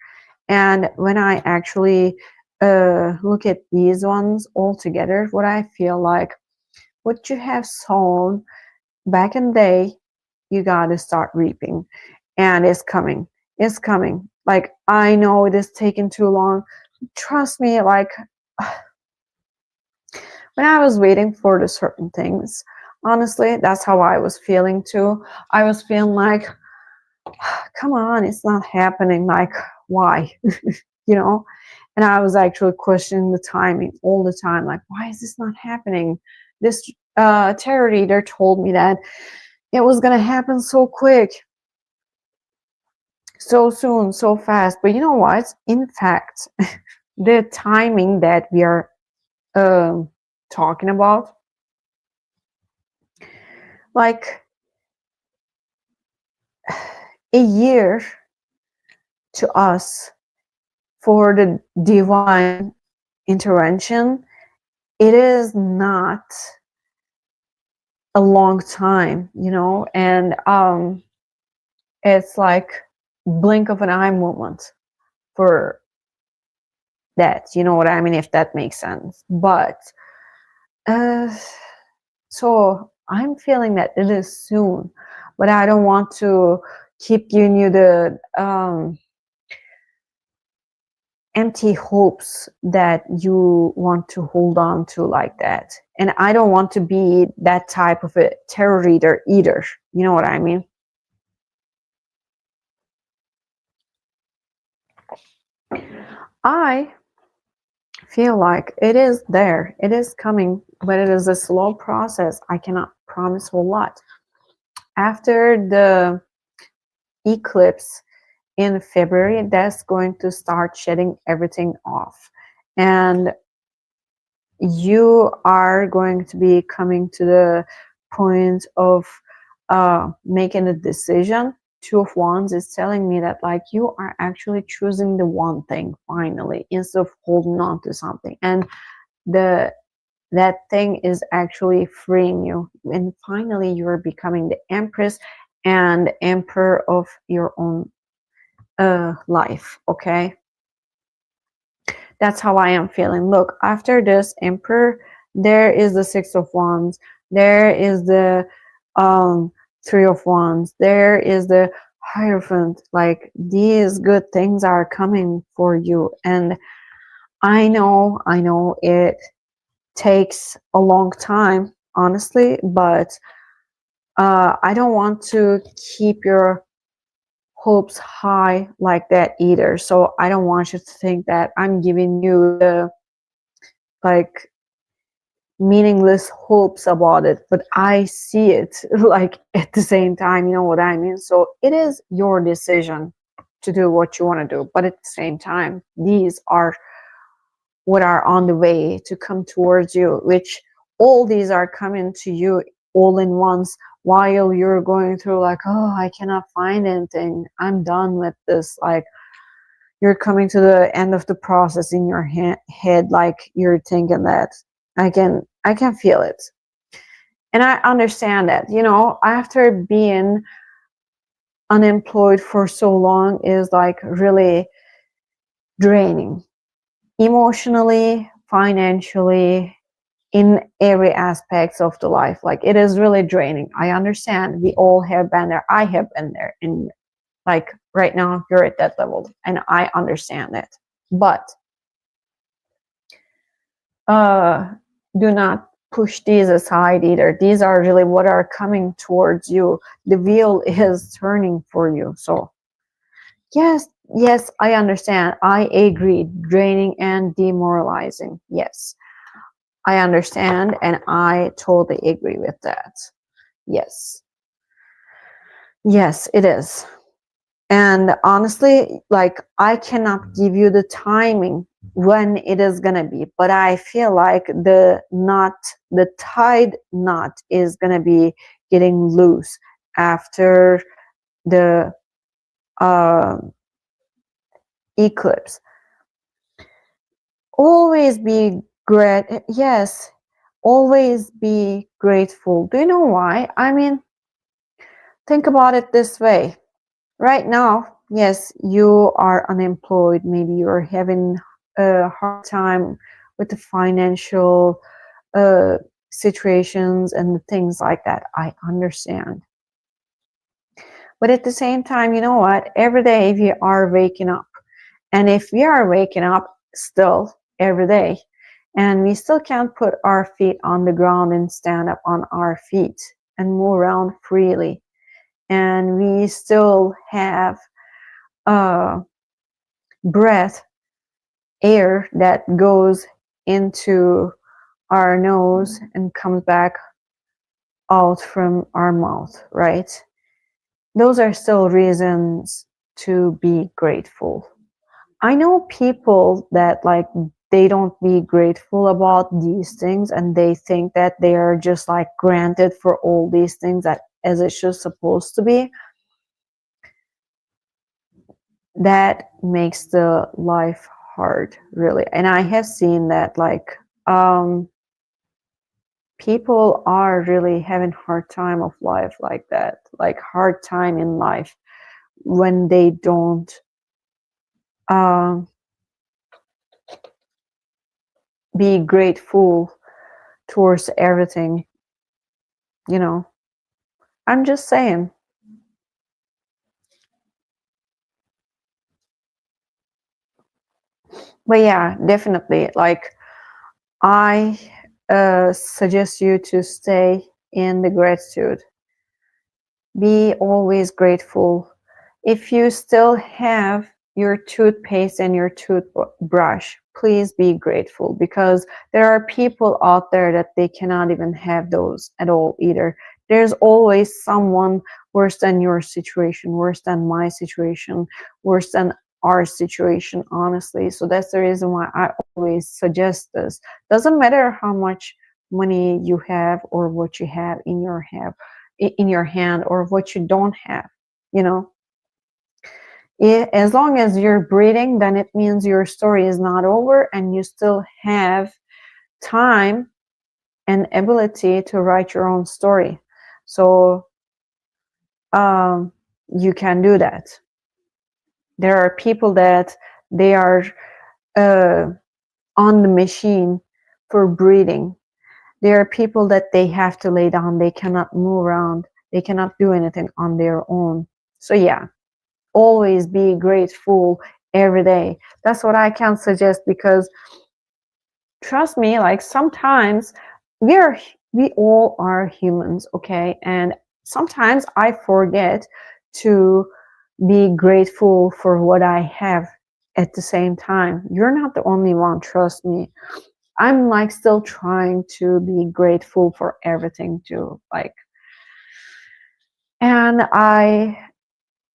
And when I actually look at these ones all together, what I feel like what you have sown back in the day, you got to start reaping. And it's coming. It's coming. Like, I know it is taking too long. Trust me, like, when I was waiting for the certain things, honestly, that's how I was feeling too. I was feeling like, come on, it's not happening. Like, why? You know? And I was actually questioning the timing all the time. Like, why is this not happening? This tarot reader told me that it was going to happen so quick, so soon, so fast. But you know what? In fact, the timing that we are um talking about. Like a year to us for the divine intervention, it is not a long time, and it's like blink of an eye movement for that, you know what I mean, if that makes sense. But uh so I'm feeling that it is soon, but I don't want to keep giving you the empty hopes that you want to hold on to like that. And I don't want to be that type of a tarot reader either. You know what I mean? I feel like it is there. It is coming, but it is a slow process. I cannot promise a whole lot. After the eclipse in February, that's going to start shedding everything off. And you are going to be coming to the point of making a decision. Two of Wands is telling me that like you are actually choosing the one thing finally instead of holding on to something, and the that thing is actually freeing you, and finally you're becoming the empress and emperor of your own life. Okay, that's how I am feeling. Look, after this emperor, there is the Six of Wands, there is the Three of Wands, there is the Hierophant. Like, these good things are coming for you. And I know it takes a long time, honestly, but I don't want to keep your hopes high like that either. So I don't want you to think that I'm giving you the like meaningless hopes about it, but I see it like at the same time, you know what I mean? So it is your decision to do what you want to do, but at the same time, these are what are on the way to come towards you, which all these are coming to you all in once while you're going through like, oh, I cannot find anything, I'm done with this. Like, you're coming to the end of the process in your head, like you're thinking that I can feel it. And I understand that, after being unemployed for so long is like really draining, emotionally, financially, in every aspects of the life. Like, it is really draining. I understand. We all have been there. I have been there. And like right now you're at that level, and I understand it. But do not push these aside either. These are really what are coming towards you. The wheel is turning for you. So yes, I understand. I agree. Draining and demoralizing. Yes, I understand, and I totally agree with that. Yes. Yes, it is. And honestly, like, I cannot give you the timing when it is gonna be, but I feel like the tide knot is gonna be getting loose after the uh, eclipse. Always be great. Yes, always be grateful. Do you know why? I mean, think about it this way. Right now, yes, you are unemployed. Maybe you're having a hard time with the financial uh, situations and things like that. I understand. But at the same time, you know what? Every day we are waking up. And if we are waking up still every day, and we still can't put our feet on the ground and stand up on our feet and move around freely, and we still have breath, air that goes into our nose and comes back out from our mouth, right? Those are still reasons to be grateful. I know people that like they don't be grateful about these things, and they think that they are just like granted for all these things that as it should supposed to be, that makes the life hard, really. And I have seen that like people are really having hard time of life like that, like hard time in life when they don't um, be grateful towards everything, you know. I'm just saying. But yeah, definitely. Like, I suggest you to stay in the gratitude. Be always grateful. If you still have your toothpaste and your toothbrush, please be grateful, because there are people out there that they cannot even have those at all either. There's always someone worse than your situation, worse than my situation, worse than our situation, honestly. So that's the reason why I always suggest this. Doesn't matter how much money you have or what you have in your hand or what you don't have, you know. As long as you're breathing, then it means your story is not over, and you still have time and ability to write your own story. So you can do that. There are people that they are uh, on the machine for breathing. There are people that they have to lay down. They cannot move around. They cannot do anything on their own. So yeah, always be grateful every day. That's what I can suggest, because trust me, like sometimes we all are humans, okay? And sometimes I forget to be grateful for what I have at the same time. You're not the only one, trust me. I'm like still trying to be grateful for everything too. Like, and I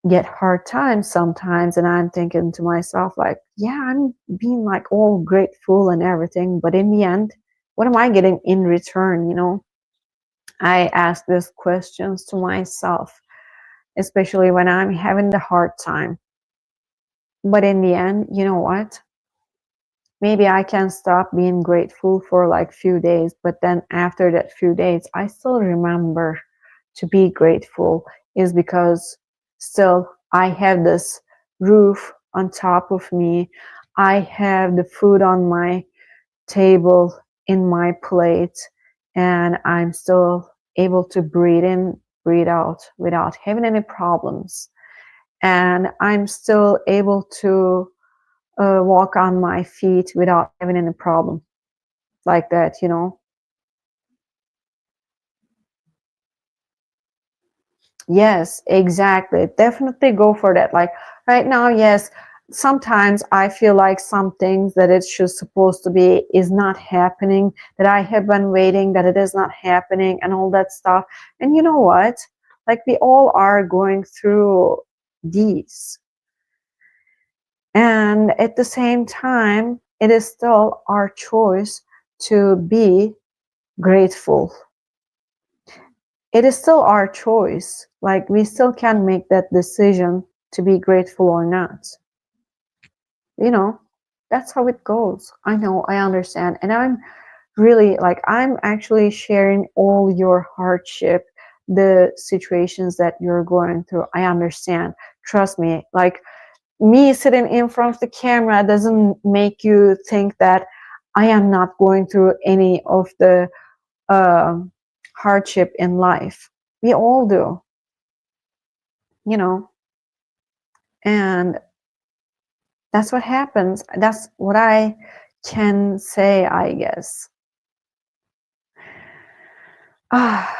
get hard times sometimes, and I'm thinking to myself like, yeah, I'm being like all grateful and everything, but in the end, what am I getting in return, you know? I ask these questions to myself, especially when I'm having the hard time. But in the end, you know what, maybe I can stop being grateful for like few days, but then after that few days I still remember to be grateful, is because still I have this roof on top of me. I have the food on my table, in my plate, and I'm still able to breathe in, breathe out without having any problems. And I'm still able to walk on my feet without having any problem like that, you know. Yes, exactly. Definitely go for that. Like right now, yes, sometimes I feel like some things that it should supposed to be is not happening, that I have been waiting, that it is not happening and all that stuff. And you know what? Like we all are going through these. And at the same time, it is still our choice to be grateful. It is still our choice. Like we still can make that decision to be grateful or not. You know, that's how it goes. I know, I understand. And I'm really like, I'm actually sharing all your hardship, the situations that you're going through. I understand. Trust me. Like me sitting in front of the camera doesn't make you think that I am not going through any of the um hardship in life. We all do, you know, and that's what happens. That's what I can say, I guess. Ah,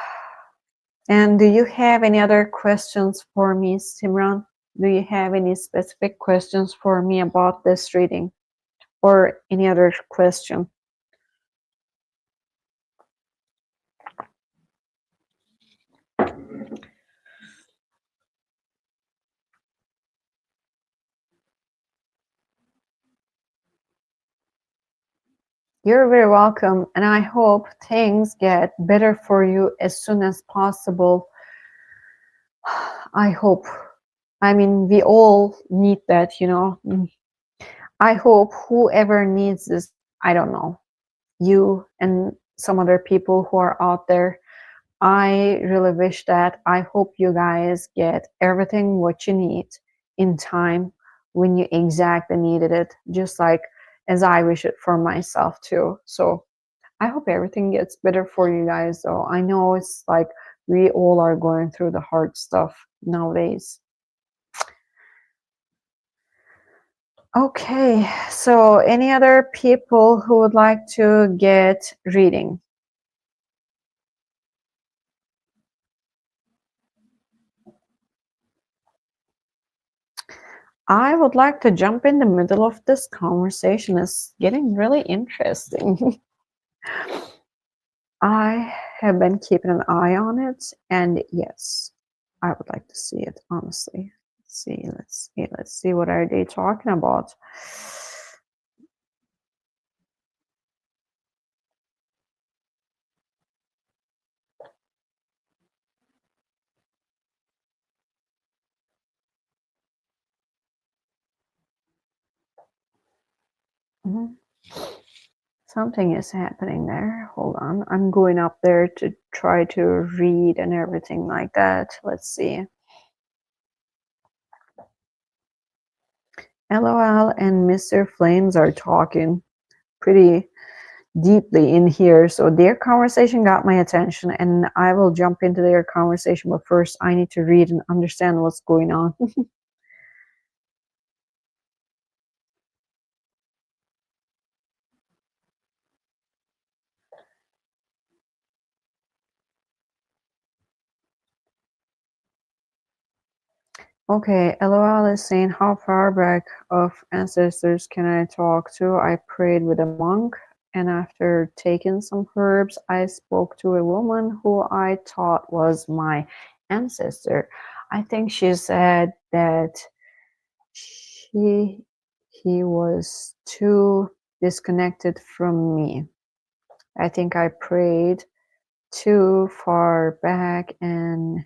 and do you have any other questions for me, Simran? Do you have any specific questions for me about this reading or any other question? You're very welcome, and I hope things get better for you as soon as possible. I hope. I mean, we all need that, you know. I hope whoever needs this, I don't know, you and some other people who are out there, I really wish that. I hope you guys get everything what you need in time when you exactly needed it, just like as I wish it for myself too. So I hope everything gets better for you guys, though. I know it's like we all are going through the hard stuff nowadays. Okay, so any other people who would like to get reading? I would like to jump in the middle of this conversation. It's getting really interesting. I have been keeping an eye on it, and yes, I would like to see it, honestly. Let's see what are they talking about. Mhm. Something is happening there. Hold on. I'm going up there to try to read and everything like that. Let's see. LOL and Mr. Flames are talking pretty deeply in here. So their conversation got my attention, and I will jump into their conversation. But first, I need to read and understand what's going on. Okay, LOL is saying, how far back of ancestors can I talk to? I prayed with a monk, and after taking some herbs, I spoke to a woman who I thought was my ancestor. I think she said that she he was too disconnected from me. I think I prayed too far back, and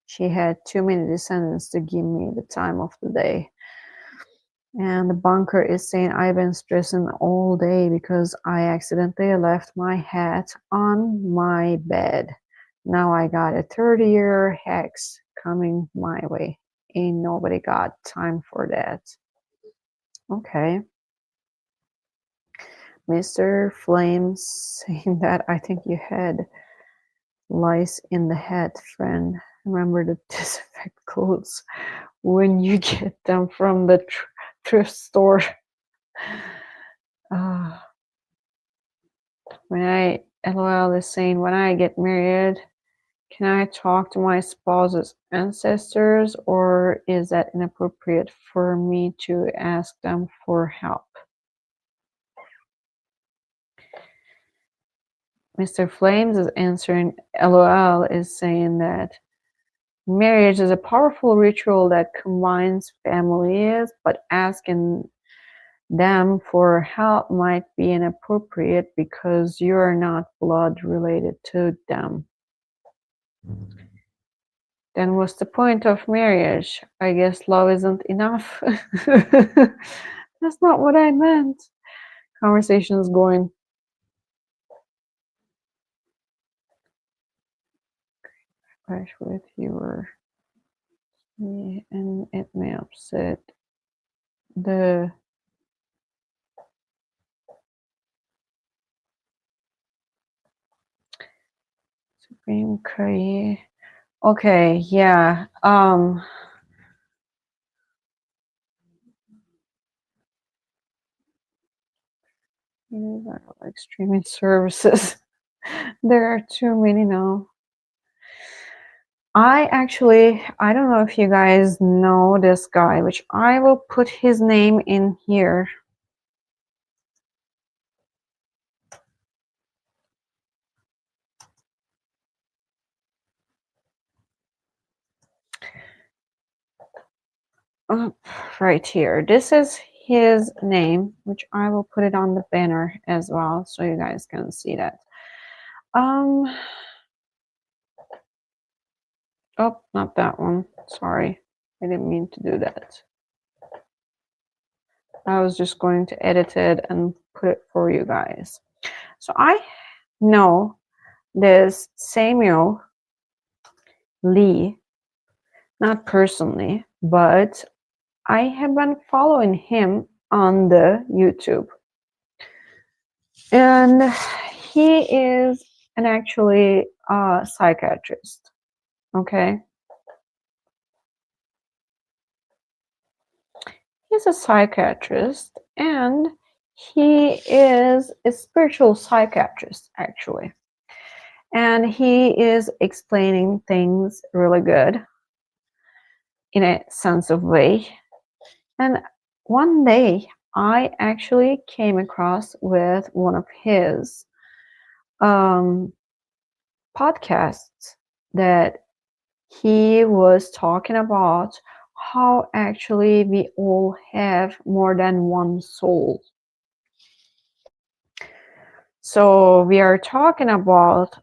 she had too many descendants to give me the time of the day. And the bunker is saying, I've been stressing all day because I accidentally left my hat on my bed. Now I got a 30-year hex coming my way. Ain't nobody got time for that. Okay. Mr. Flames saying that I think you had lice in the head, friend. Remember to disinfect clothes when you get them from the thrift store. Uh, LOL is saying, when I get married, can I talk to my spouse's ancestors, or is that inappropriate for me to ask them for help? Mr. Flames is answering, LOL is saying that marriage is a powerful ritual that combines families, but asking them for help might be inappropriate because you are not blood related to them. Then what's the point of marriage? I guess love isn't enough. That's not what I meant. Conversation is going. Crash with your and it may upset the Supreme Court. Okay, yeah. Like streaming services. There are too many now. I don't know if you guys know this guy, which I will put his name in here. Right here. This is his name, which I will put it on the banner as well so you guys can see that. Oh, not that one. Sorry. I didn't mean to do that. I was just going to edit it and put it for you guys. So I know this Samuel Lee, not personally, but I have been following him on the YouTube. And he is actually a psychiatrist. Okay. He's a psychiatrist and he is a spiritual psychiatrist, actually. And he is explaining things really good in a sense of way. And one day I actually came across with one of his podcasts that he was talking about how actually we all have more than one soul. So we are talking about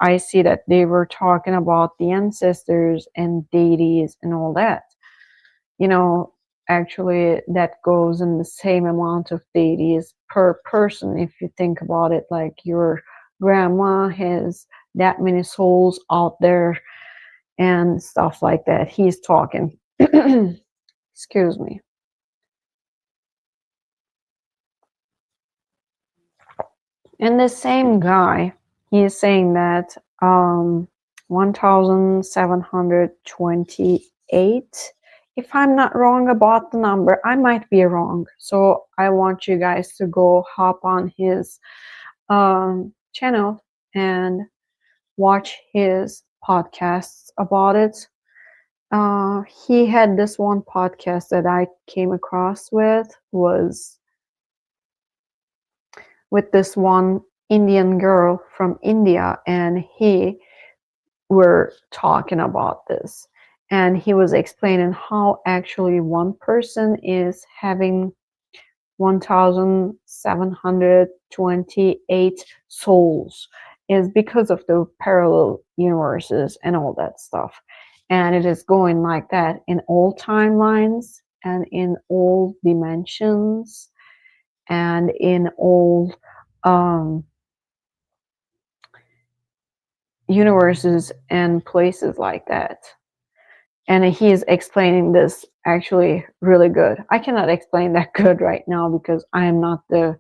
I see that they were talking about the ancestors and deities and all that. Actually that goes in the same amount of deities per person. If you think about it, like your grandma has that many souls out there and stuff like that. He's talking. Excuse me. And the same guy, he's saying that 1728. If I'm not wrong about the number, I might be wrong. So I want you guys to go hop on his channel and watch his podcasts about it. He had this one podcast that I came across was with this one Indian girl from India, and he were talking about this, and he was explaining how actually one person is having 1728 souls is because of the parallel universes and all that stuff. And it is going like that in all timelines and in all dimensions and in all universes and places like that. And he is explaining this actually really good. I cannot explain that good right now because I am not the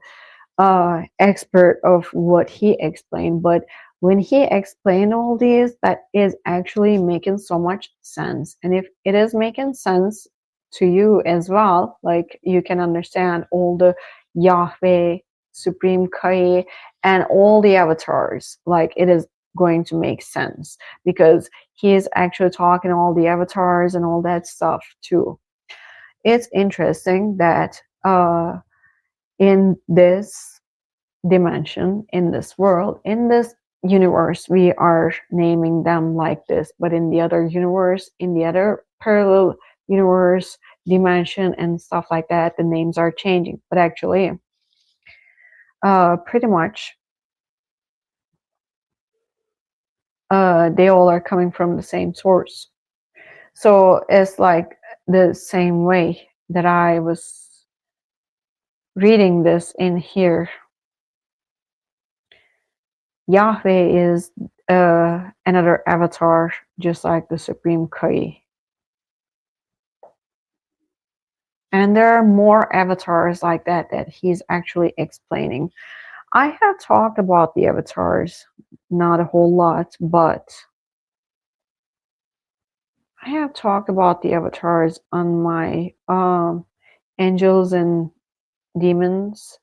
expert of what he explained, but when he explained all these, that is actually making so much sense. And if it is making sense to you as well, like you can understand all the Yahweh, Supreme Kai, and all the avatars, like it is going to make sense because he is actually talking all the avatars and all that stuff too. It's interesting that in this dimension, in this world, in this universe, we are naming them like this, but in the other universe, in the other parallel universe, dimension, and stuff like that, the names are changing. But actually, pretty much, they all are coming from the same source. So it's like the same way that I was reading this in here. Yahweh is another avatar, just like the Supreme Kai. And there are more avatars like that he's actually explaining. I have talked about the avatars, not a whole lot, but I have talked about the avatars on my Angels and Demons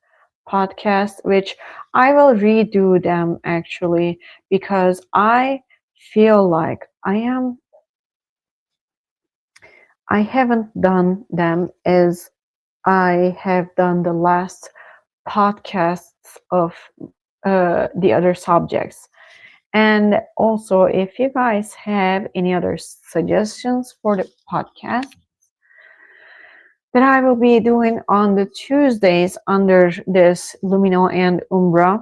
podcast, which I will redo them actually because I feel like I haven't done them as I have done the last podcasts of the other subjects. And also, if you guys have any other suggestions for the podcast, that I will be doing on the Tuesdays under this Lumino and Umbra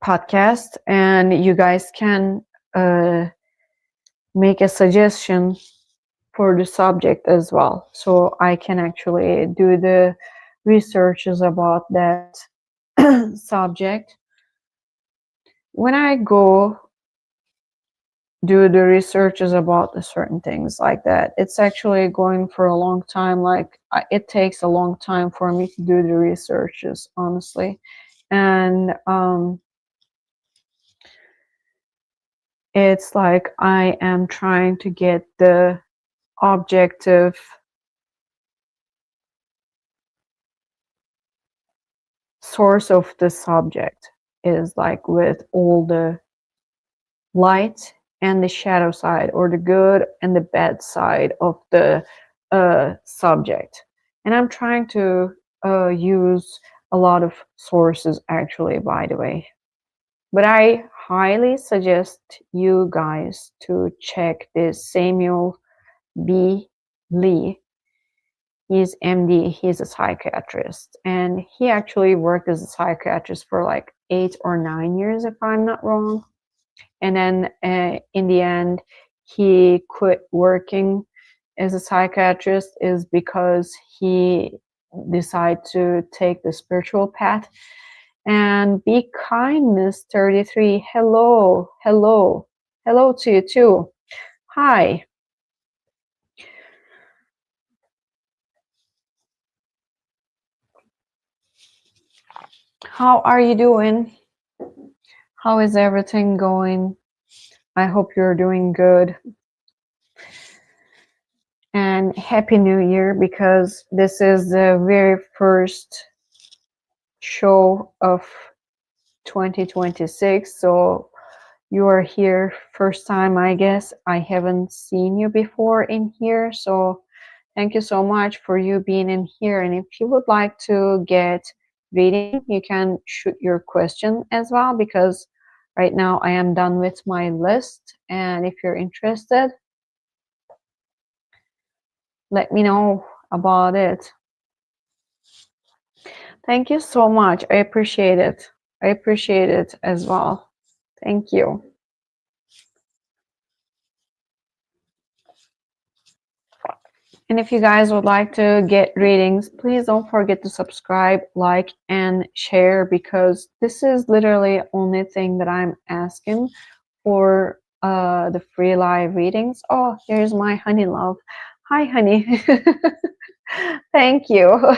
podcast, and you guys can make a suggestion for the subject as well, so I can actually do the researches about that subject. When I go do the researches about the certain things like that, it's actually going for a long time. Like it takes a long time for me to do the researches, honestly. And it's like I am trying to get the objective source of the subject, is like with all the light and the shadow side, or the good and the bad side of the subject. And I'm trying to use a lot of sources, actually, by the way. But I highly suggest you guys to check this Samuel B. Lee. He's MD, he's a psychiatrist, and he actually worked as a psychiatrist for like 8 or 9 years, if I'm not wrong. And then in the end, he quit working as a psychiatrist is because he decided to take the spiritual path. And Be Kindness 33, hello, hello, hello to you too. Hi. How are you doing? How is everything going? I hope you're doing good. And Happy New Year, because this is the very first show of 2026. So you are here first time, I guess. I haven't seen you before in here. So thank you so much for you being in here. And if you would like to get reading, you can shoot your question as well, because right now I am done with my list. And if you're interested, let me know about it. Thank you so much. I appreciate it. I appreciate it as well. Thank you. And if you guys would like to get readings, please don't forget to subscribe, like, and share, because this is literally only thing that I'm asking for the free live readings. Oh, here's my honey love. Hi, honey. Thank you.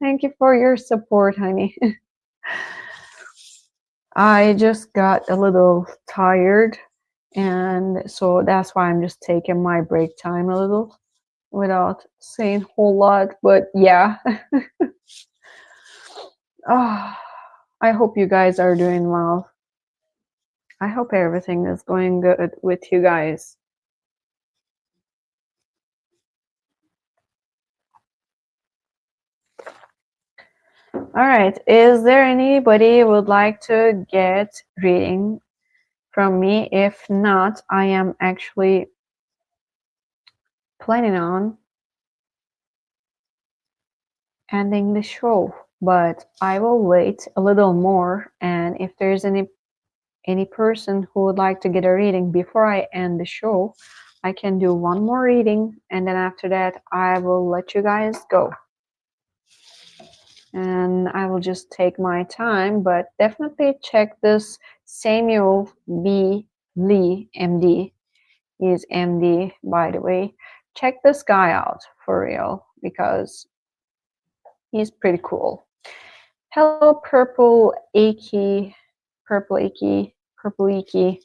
Thank you for your support, honey. I just got a little tired, and so that's why I'm just taking my break time a little without saying a whole lot. But yeah. Oh, I hope you guys are doing well. I hope everything is going good with you guys. All right. Is there anybody who would like to get reading from me? If not, I am actually planning on ending the show, but I will wait a little more. And if there's any person who would like to get a reading before I end the show, I can do one more reading, and then after that I will let you guys go. And I will just take my time, but definitely check this Samuel B. Lee, MD. He's MD, by the way. Check this guy out for real, because he's pretty cool. Hello, Purple Achy, Purple Achy, Purple Achy.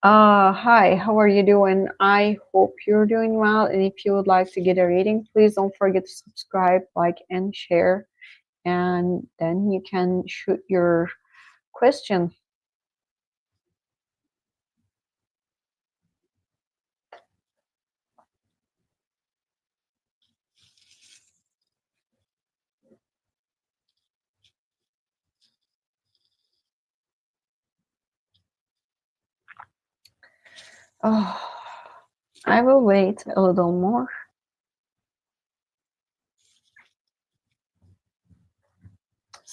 Hi, how are you doing? I hope you're doing well. And if you would like to get a reading, please don't forget to subscribe, like, and share. And then you can shoot your question. Oh, I will wait a little more.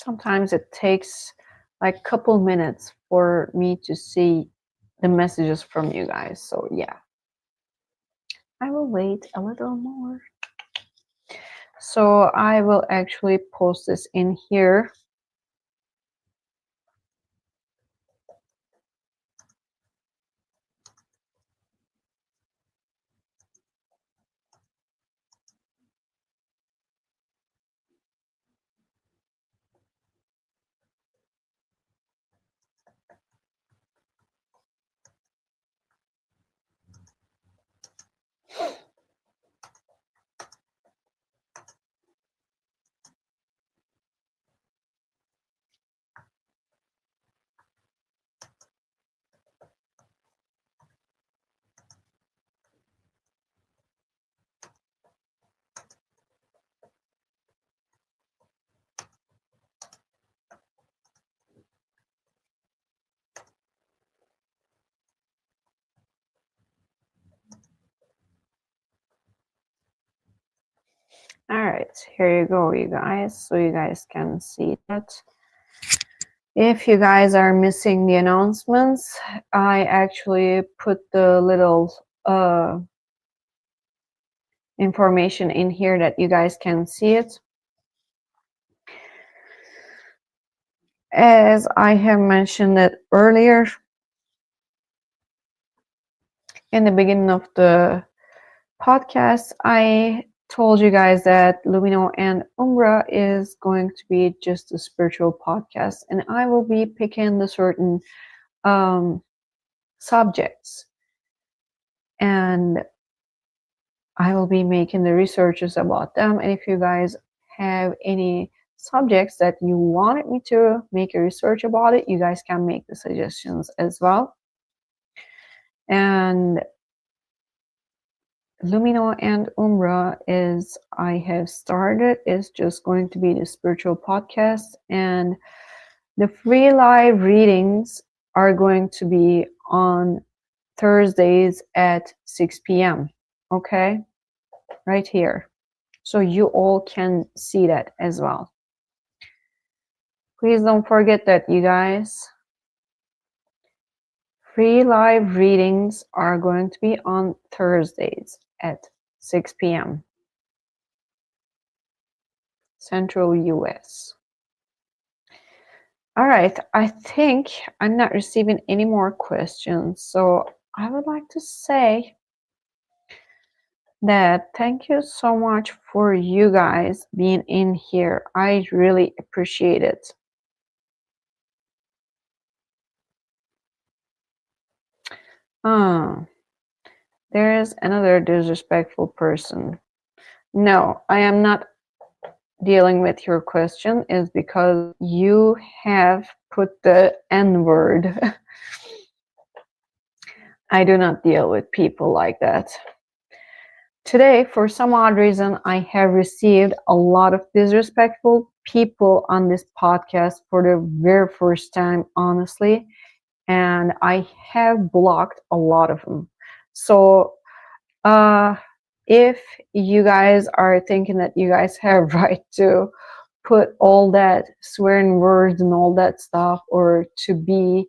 sometimes it takes like a couple minutes for me to see the messages from you guys. So yeah, I will wait a little more. So I will actually post this in here. All right, here you go, you guys. So you guys can see that. If you guys are missing the announcements, I actually put the little information in here that you guys can see it. As I have mentioned it earlier in the beginning of the podcast, I told you guys that Lumino and Umbra is going to be just a spiritual podcast, and I will be picking the certain subjects, and I will be making the researches about them. And if you guys have any subjects that you wanted me to make a research about it, you guys can make the suggestions as well. And Lumino and Umbra is I have started is just going to be the spiritual podcast, and the free live readings are going to be on Thursdays at 6 p.m. Okay, right here, so you all can see that as well. Please don't forget that, you guys. Free live readings are going to be on Thursdays at 6 p.m. Central US. All right, I think I'm not receiving any more questions, so I would like to say that thank you so much for you guys being in here. I really appreciate it. There's another disrespectful person. No, I am not dealing with your question, is because you have put the N-word. I do not deal with people like that. Today, for some odd reason, I have received a lot of disrespectful people on this podcast for the very first time, honestly, and I have blocked a lot of them. So if you guys are thinking that you guys have right to put all that swearing words and all that stuff, or to be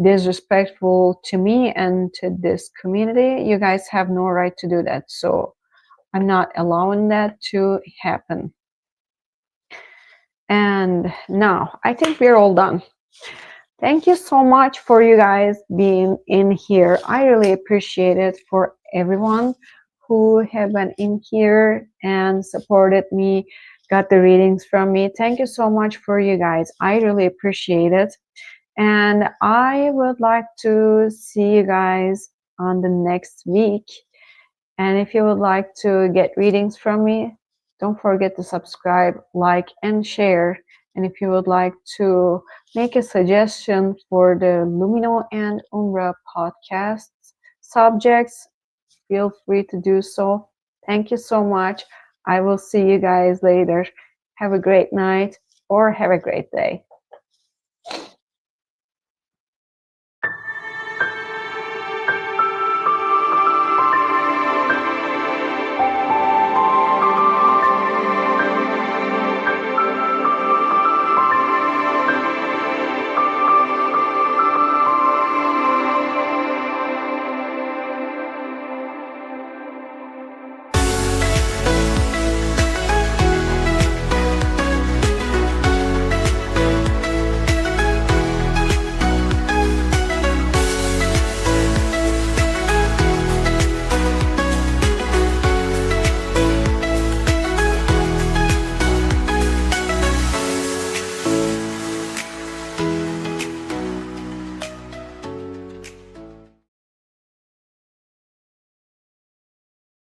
disrespectful to me and to this community, you guys have no right to do that. So I'm not allowing that to happen. And now I think we're all done. Thank you so much for you guys being in here. I really appreciate it, for everyone who have been in here and supported me, got the readings from me. Thank you so much for you guys. I really appreciate it. And I would like to see you guys on the next week. And if you would like to get readings from me, don't forget to subscribe, like, and share. And if you would like to make a suggestion for the Lumino and Umbra podcasts subjects, feel free to do so. Thank you so much. I will see you guys later. Have a great night or have a great day.